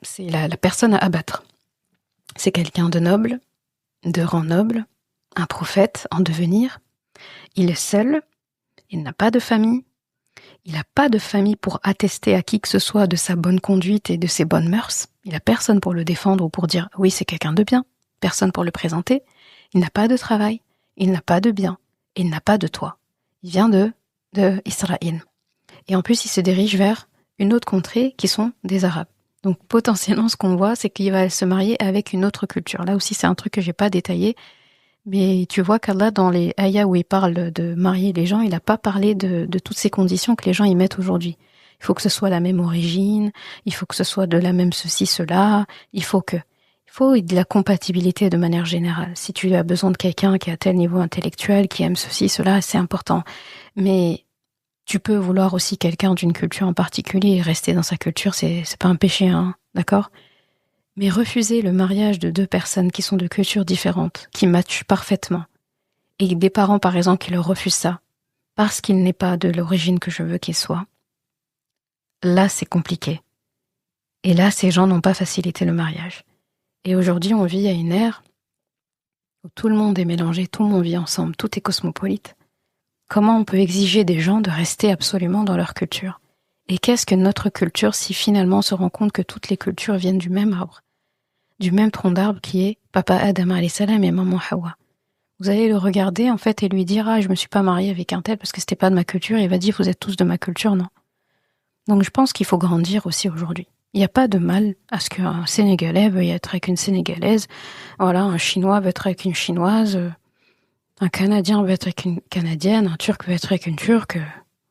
Speaker 1: c'est la personne à abattre. C'est quelqu'un de noble, de rang noble, un prophète en devenir. Il est seul, il n'a pas de famille. Il n'a pas de famille pour attester à qui que ce soit de sa bonne conduite et de ses bonnes mœurs. Il n'a personne pour le défendre ou pour dire « oui, c'est quelqu'un de bien ». Personne pour le présenter. Il n'a pas de travail. Il n'a pas de bien. Et il n'a pas de toit. Il vient de Israël. Et en plus, il se dirige vers une autre contrée qui sont des Arabes. Donc potentiellement, ce qu'on voit, c'est qu'il va se marier avec une autre culture. Là aussi, c'est un truc que j'ai pas détaillé. Mais tu vois qu'Allah, dans les ayats où il parle de marier les gens, il n'a pas parlé de toutes ces conditions que les gens y mettent aujourd'hui. Il faut que ce soit la même origine, il faut que ce soit de la même ceci, cela, il faut de la compatibilité de manière générale. Si tu as besoin de quelqu'un qui a tel niveau intellectuel, qui aime ceci, cela, c'est important. Mais tu peux vouloir aussi quelqu'un d'une culture en particulier et rester dans sa culture, c'est pas un péché, hein, d'accord? Mais refuser le mariage de deux personnes qui sont de cultures différentes, qui matchent parfaitement, et des parents, par exemple, qui leur refusent ça, parce qu'il n'est pas de l'origine que je veux qu'il soit, là, c'est compliqué. Et là, ces gens n'ont pas facilité le mariage. Et aujourd'hui, on vit à une ère où tout le monde est mélangé, tout le monde vit ensemble, tout est cosmopolite. Comment on peut exiger des gens de rester absolument dans leur culture? Et qu'est-ce que notre culture si finalement on se rend compte que toutes les cultures viennent du même arbre, du même tronc d'arbre qui est Papa Adam alayhi salam et Maman Hawa? Vous allez le regarder en fait et lui dire ah je me suis pas mariée avec un tel parce que c'était pas de ma culture. Et il va dire vous êtes tous de ma culture, non? Donc je pense qu'il faut grandir aussi aujourd'hui. Il n'y a pas de mal à ce qu'un Sénégalais veuille être avec une Sénégalaise, voilà, un Chinois veut être avec une Chinoise, un Canadien veut être avec une Canadienne, un Turc veut être avec une Turque.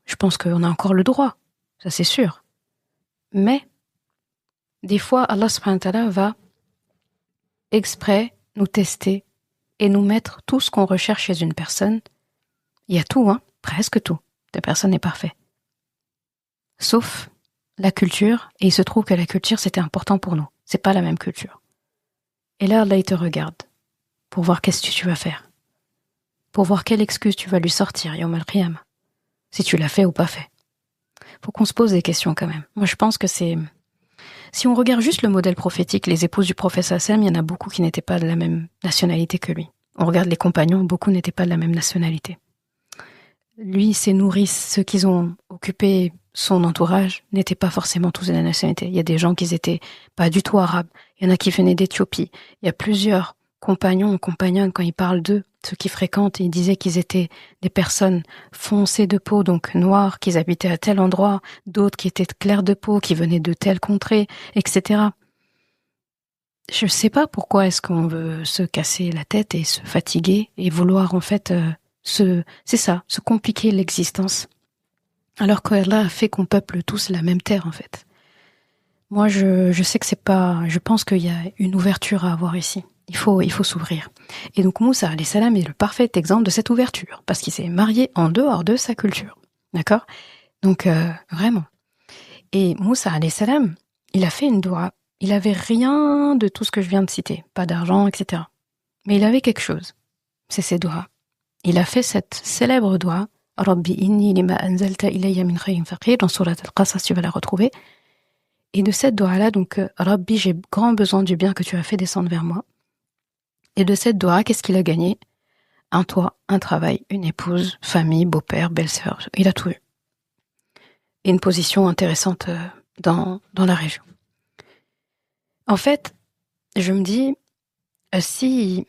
Speaker 1: Je pense qu'on a encore le droit, ça c'est sûr. Mais des fois, Allah subhanahu wa ta'ala va exprès nous tester et nous mettre tout ce qu'on recherche chez une personne. Il y a tout, hein, presque tout. La personne est parfaite. Sauf la culture, et il se trouve que la culture c'était important pour nous. C'est pas la même culture. Et là, Allah il te regarde pour voir qu'est-ce que tu vas faire, pour voir quelle excuse tu vas lui sortir, Yawm al-Qiyamah, si tu l'as fait ou pas fait. Faut qu'on se pose des questions quand même. Moi, je pense que c'est... Si on regarde juste le modèle prophétique, les épouses du prophète sallam, il y en a beaucoup qui n'étaient pas de la même nationalité que lui. On regarde les compagnons, beaucoup n'étaient pas de la même nationalité. Lui, ses nourrices, ceux qui ont occupé son entourage, n'étaient pas forcément tous de la nationalité. Il y a des gens qui n'étaient pas du tout arabes. Il y en a qui venaient d'Éthiopie. Il y a plusieurs compagnons ou compagnonnes, quand ils parlent d'eux, ceux qui fréquentent, ils disaient qu'ils étaient des personnes foncées de peau, donc noires, qu'ils habitaient à tel endroit, d'autres qui étaient clairs de peau, qui venaient de telle contrée, etc. Je ne sais pas pourquoi est-ce qu'on veut se casser la tête et se fatiguer et vouloir en fait se compliquer l'existence. Alors qu'Allah a fait qu'on peuple tous la même terre en fait. Moi je sais que c'est pas, je pense qu'il y a une ouverture à avoir ici. Il faut s'ouvrir. Et donc Moussa alayhi salam est le parfait exemple de cette ouverture, parce qu'il s'est marié en dehors de sa culture. D'accord? Donc vraiment. Et Moussa alayhi salam, il a fait une doua. Il avait rien de tout ce que je viens de citer, pas d'argent, etc. Mais il avait quelque chose. C'est ses doigts. Il a fait cette célèbre doua, Rabbi inni lima anzalta ilayya min khayrin faqir, dans Surat Al-Qasas, tu vas la retrouver. Et de cette doua-là, donc, Rabbi, j'ai grand besoin du bien que tu as fait descendre vers moi. Et de cette doua, qu'est-ce qu'il a gagné? Un toit, un travail, une épouse, famille, beau-père, belle-sœur. Il a tout eu. Et une position intéressante dans la région. En fait, je me dis, si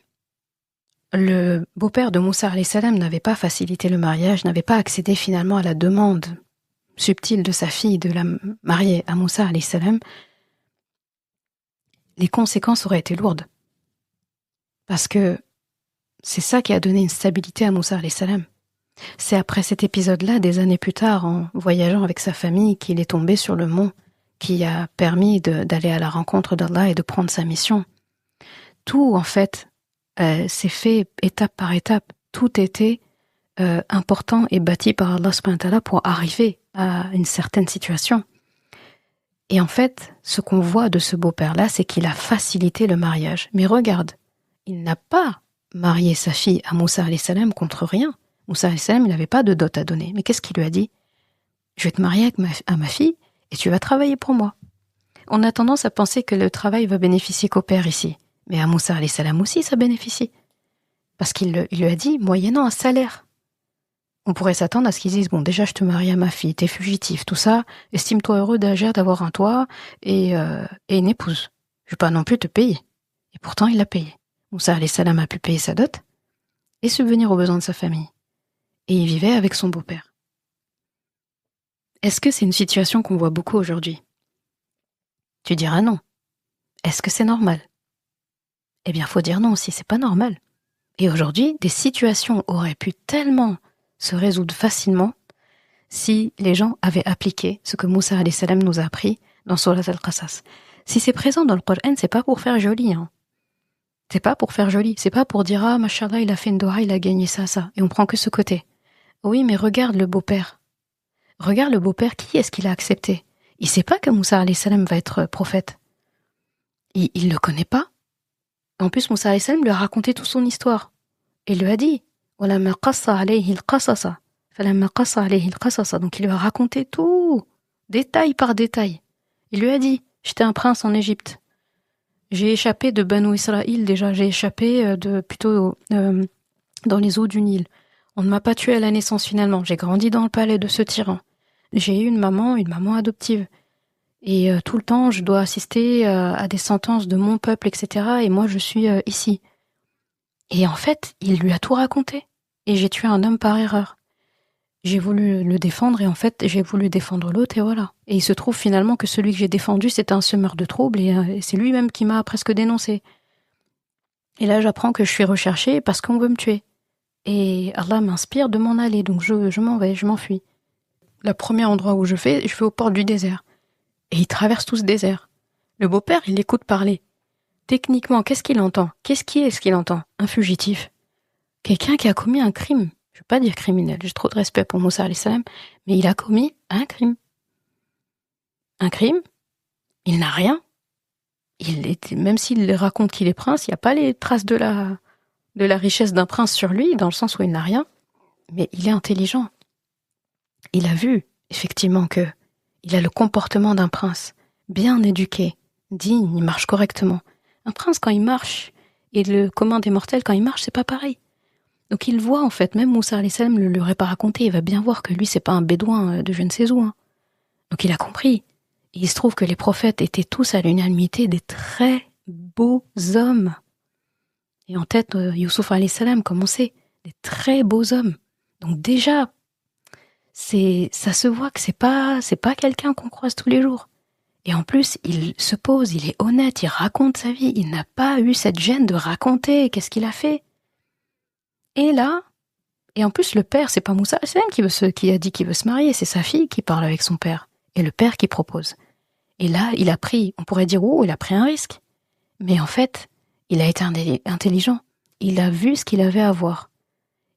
Speaker 1: le beau-père de Moussa alayhi salam n'avait pas facilité le mariage, n'avait pas accédé finalement à la demande subtile de sa fille de la marier à Moussa alayhi salam, les conséquences auraient été lourdes. Parce que c'est ça qui a donné une stabilité à Moussa alayhi salam. C'est après cet épisode-là, des années plus tard, en voyageant avec sa famille, qu'il est tombé sur le mont qui a permis d'aller à la rencontre d'Allah et de prendre sa mission. Tout, en fait, s'est fait étape par étape. Tout était important et bâti par Allah subhanahu wa ta'ala pour arriver à une certaine situation. Et en fait, ce qu'on voit de ce beau-père-là, c'est qu'il a facilité le mariage. Mais regarde, il n'a pas marié sa fille à Moussa alayhi salam contre rien. Moussa alayhi salam, il n'avait pas de dot à donner. Mais qu'est-ce qu'il lui a dit? Je vais te marier à ma fille et tu vas travailler pour moi. On a tendance à penser que le travail va bénéficier qu'au père ici. Mais à Moussa alayhi salam aussi, ça bénéficie. Parce qu'il lui a dit, moyennant un salaire. On pourrait s'attendre à ce qu'ils disent, bon, déjà, je te marie à ma fille, t'es fugitif, tout ça, estime-toi heureux d'agir, d'avoir un toit et une épouse. Je vais pas non plus te payer. Et pourtant, il l'a payé. Moussa alayhi salam a pu payer sa dot et subvenir aux besoins de sa famille. Et il vivait avec son beau-père. Est-ce que c'est une situation qu'on voit beaucoup aujourd'hui? Tu diras non. Est-ce que c'est normal? Eh bien, faut dire non aussi, c'est pas normal. Et aujourd'hui, des situations auraient pu tellement se résoudre facilement si les gens avaient appliqué ce que Moussa alayhi salam nous a appris dans Surat al-Qasas. Si c'est présent dans le Coran, c'est pas pour faire joli. C'est pas pour faire joli. C'est pas pour dire « Ah, mashallah, il a fait une doha, il a gagné ça. » Et on prend que ce côté. Oui, mais regarde le beau-père. Regarde le beau-père, qui est-ce qu'il a accepté? Il sait pas que Moussa alayhi salam va être prophète. Il le connaît pas. En plus, Moussa alayhi salam lui a raconté toute son histoire. Il lui a dit « وَلَمَّا قَصَّ عَلَيْهِ الْقَصَصَ فَلَمَّا قَصَّ عَلَيْهِ الْقَصَصَ » Donc il lui a raconté tout, détail par détail. Il lui a dit « J'étais un prince en Égypte. J'ai échappé de Banu Israël déjà, j'ai échappé dans les eaux du Nil. On ne m'a pas tué à la naissance finalement. J'ai grandi dans le palais de ce tyran. J'ai eu une maman adoptive. Et tout le temps, je dois assister à des sentences de mon peuple, etc. Et moi, je suis ici. » Et en fait, il lui a tout raconté. Et j'ai tué un homme par erreur. J'ai voulu le défendre et en fait, j'ai voulu défendre l'autre et voilà. Et il se trouve finalement que celui que j'ai défendu, c'était un semeur de troubles et c'est lui-même qui m'a presque dénoncé. Et là, j'apprends que je suis recherchée parce qu'on veut me tuer. Et Allah m'inspire de m'en aller, donc je m'en vais, je m'enfuis. Le premier endroit où je vais aux portes du désert. Et il traverse tout ce désert. Le beau-père, il l'écoute parler. Techniquement, qu'est-ce qu'il entend? Qu'est-ce qu'il entend? Un fugitif. Quelqu'un qui a commis un crime. Je ne veux pas dire criminel, j'ai trop de respect pour Moussa alayhi salam, mais il a commis un crime. Un crime, il n'a rien. Même s'il raconte qu'il est prince, il n'y a pas les traces de la richesse d'un prince sur lui, dans le sens où il n'a rien. Mais il est intelligent. Il a vu, effectivement, que il a le comportement d'un prince, bien éduqué, digne, il marche correctement. Un prince, quand il marche, et le commun des mortels, quand il marche, c'est pas pareil. Donc il voit, en fait, même Moussa alayhi salam ne l'aurait pas raconté, il va bien voir que lui, c'est pas un bédouin de je ne sais où. Donc il a compris. Et il se trouve que les prophètes étaient tous à l'unanimité des très beaux hommes. Et en tête, Youssouf alayhi salam, comme on sait, des très beaux hommes. Donc déjà, ça se voit que c'est pas quelqu'un qu'on croise tous les jours. Et en plus, il se pose, il est honnête, il raconte sa vie. Il n'a pas eu cette gêne de raconter qu'est-ce qu'il a fait. Et là, et en plus, le père, c'est pas Moussa alayhi salam qui a dit qu'il veut se marier, c'est sa fille qui parle avec son père. Et le père qui propose. Et là, il a pris, on pourrait dire, il a pris un risque. Mais en fait, il a été intelligent. Il a vu ce qu'il avait à voir.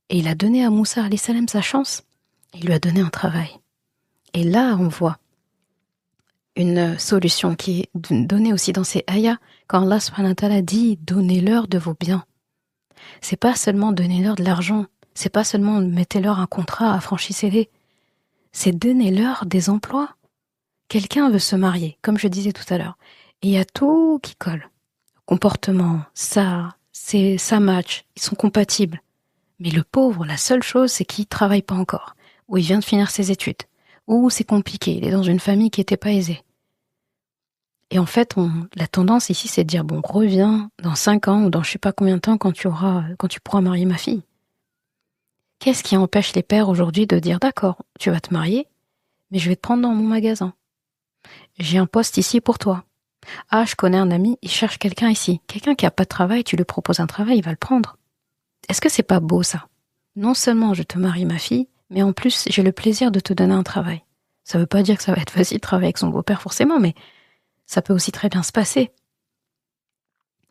Speaker 1: Et il a donné à Moussa alayhi salam sa chance. Il lui a donné un travail. Et là, on voit une solution qui est donnée aussi dans ces ayats, quand Allah subhanahu wa ta'ala dit « Donnez-leur de vos biens ». C'est pas seulement donnez-leur de l'argent, c'est pas seulement mettez-leur un contrat, affranchissez-les. C'est donnez-leur des emplois. Quelqu'un veut se marier, comme je disais tout à l'heure, et il y a tout qui colle. Comportement, ça match, ils sont compatibles. Mais le pauvre, la seule chose, c'est qu'il travaille pas encore, ou il vient de finir ses études, ou c'est compliqué, il est dans une famille qui n'était pas aisée. Et en fait, la tendance ici, c'est de dire, bon, reviens dans 5 ans, ou dans je sais pas combien de temps, quand tu pourras marier ma fille. Qu'est-ce qui empêche les pères aujourd'hui de dire, d'accord, tu vas te marier, mais je vais te prendre dans mon magasin. J'ai un poste ici pour toi. Ah, je connais un ami, il cherche quelqu'un ici. Quelqu'un qui n'a pas de travail, tu lui proposes un travail, il va le prendre. Est-ce que c'est pas beau ça? Non seulement je te marie ma fille, mais en plus j'ai le plaisir de te donner un travail. Ça veut pas dire que ça va être facile de travailler avec son beau-père forcément, mais ça peut aussi très bien se passer.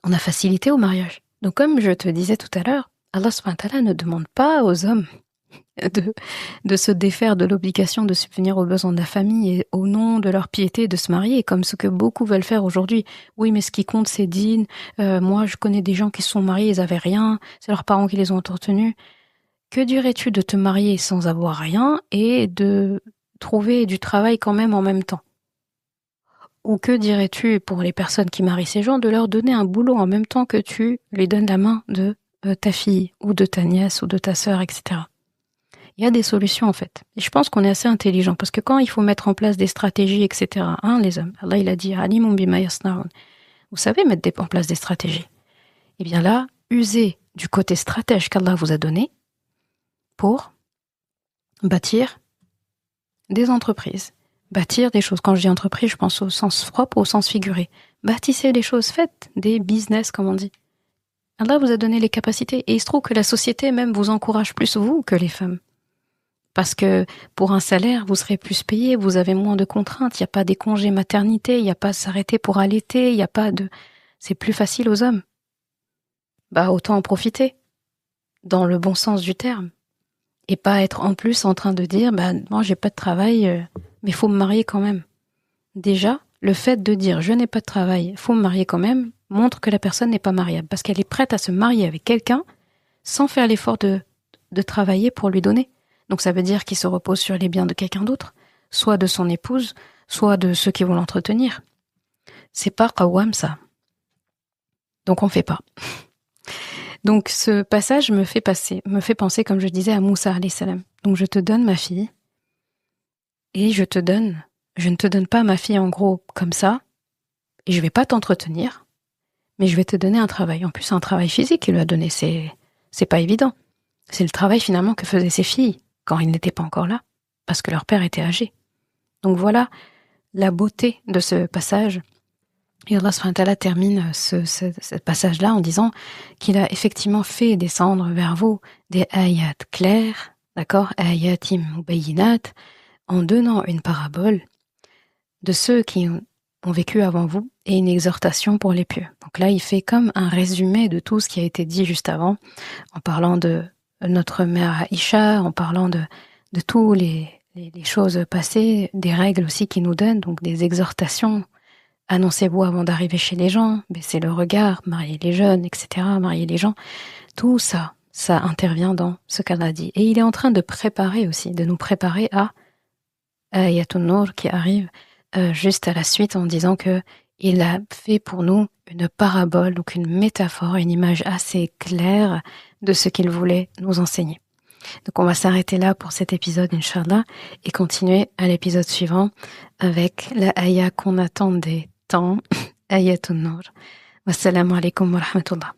Speaker 1: On a facilité au mariage. Donc comme je te disais tout à l'heure, Allah subhanahu wa ta'ala ne demande pas aux hommes de se défaire de l'obligation de subvenir aux besoins de la famille et au nom de leur piété de se marier, comme ce que beaucoup veulent faire aujourd'hui. Oui, mais ce qui compte, c'est dîne. Moi, je connais des gens qui se sont mariés, ils avaient rien, c'est leurs parents qui les ont entretenus. Que dirais-tu de te marier sans avoir rien et de trouver du travail quand même en même temps? Ou que dirais-tu pour les personnes qui marient ces gens de leur donner un boulot en même temps que tu lui donnes la main de ta fille ou de ta nièce ou de ta sœur, etc. Il y a des solutions en fait. Et je pense qu'on est assez intelligent parce que quand il faut mettre en place des stratégies, etc., les hommes, Allah il a dit, alimun bima yasnaun. Vous savez mettre en place des stratégies. Et bien là, usez du côté stratège qu'Allah vous a donné pour bâtir des entreprises, bâtir des choses. Quand je dis entreprise, je pense au sens propre, au sens figuré. Bâtissez des choses, faites des business, comme on dit. Allah vous a donné les capacités. Et il se trouve que la société même vous encourage plus vous que les femmes. Parce que pour un salaire, vous serez plus payé, vous avez moins de contraintes, il n'y a pas des congés maternité, il n'y a pas à s'arrêter pour allaiter, il n'y a pas de... C'est plus facile aux hommes. Autant en profiter, dans le bon sens du terme. Et pas être en plus en train de dire, moi j'ai pas de travail, mais faut me marier quand même. Déjà, le fait de dire je n'ai pas de travail, faut me marier quand même, montre que la personne n'est pas mariable. Parce qu'elle est prête à se marier avec quelqu'un sans faire l'effort de travailler pour lui donner. Donc ça veut dire qu'il se repose sur les biens de quelqu'un d'autre, soit de son épouse, soit de ceux qui vont l'entretenir. C'est pas qawwam ça. Donc on fait pas. Donc ce passage me fait penser, comme je disais, à Moussa alayhi salam. Donc je te donne ma fille, et je ne te donne pas ma fille en gros comme ça, et je vais pas t'entretenir, mais je vais te donner un travail. En plus, un travail physique qu'il lui a donné, c'est pas évident. C'est le travail finalement que faisaient ses filles quand ils n'étaient pas encore là, parce que leur père était âgé. Donc voilà la beauté de ce passage. Et Allah subhanahu wa ta'ala termine ce passage-là en disant qu'il a effectivement fait descendre vers vous des ayat clairs, d'accord, ayatim mubayyinat, en donnant une parabole de ceux qui ont vécu avant vous et une exhortation pour les pieux. Donc là, il fait comme un résumé de tout ce qui a été dit juste avant, en parlant de notre mère Aïcha, en parlant de tous les choses passées, des règles aussi qu'il nous donne, donc des exhortations. Annoncez-vous avant d'arriver chez les gens, baissez le regard, mariez les jeunes, etc., mariez les gens. Tout ça, ça intervient dans ce qu'Allah dit. Et il est en train de préparer aussi, de nous préparer à Ayatun Nur qui arrive juste à la suite en disant que il a fait pour nous une parabole, donc une métaphore, une image assez claire de ce qu'il voulait nous enseigner. Donc on va s'arrêter là pour cet épisode, Inch'Allah, et continuer à l'épisode suivant avec la ayah qu'on attendait tant, Ayatun Nur. Wassalamu alaikum wa rahmatullah.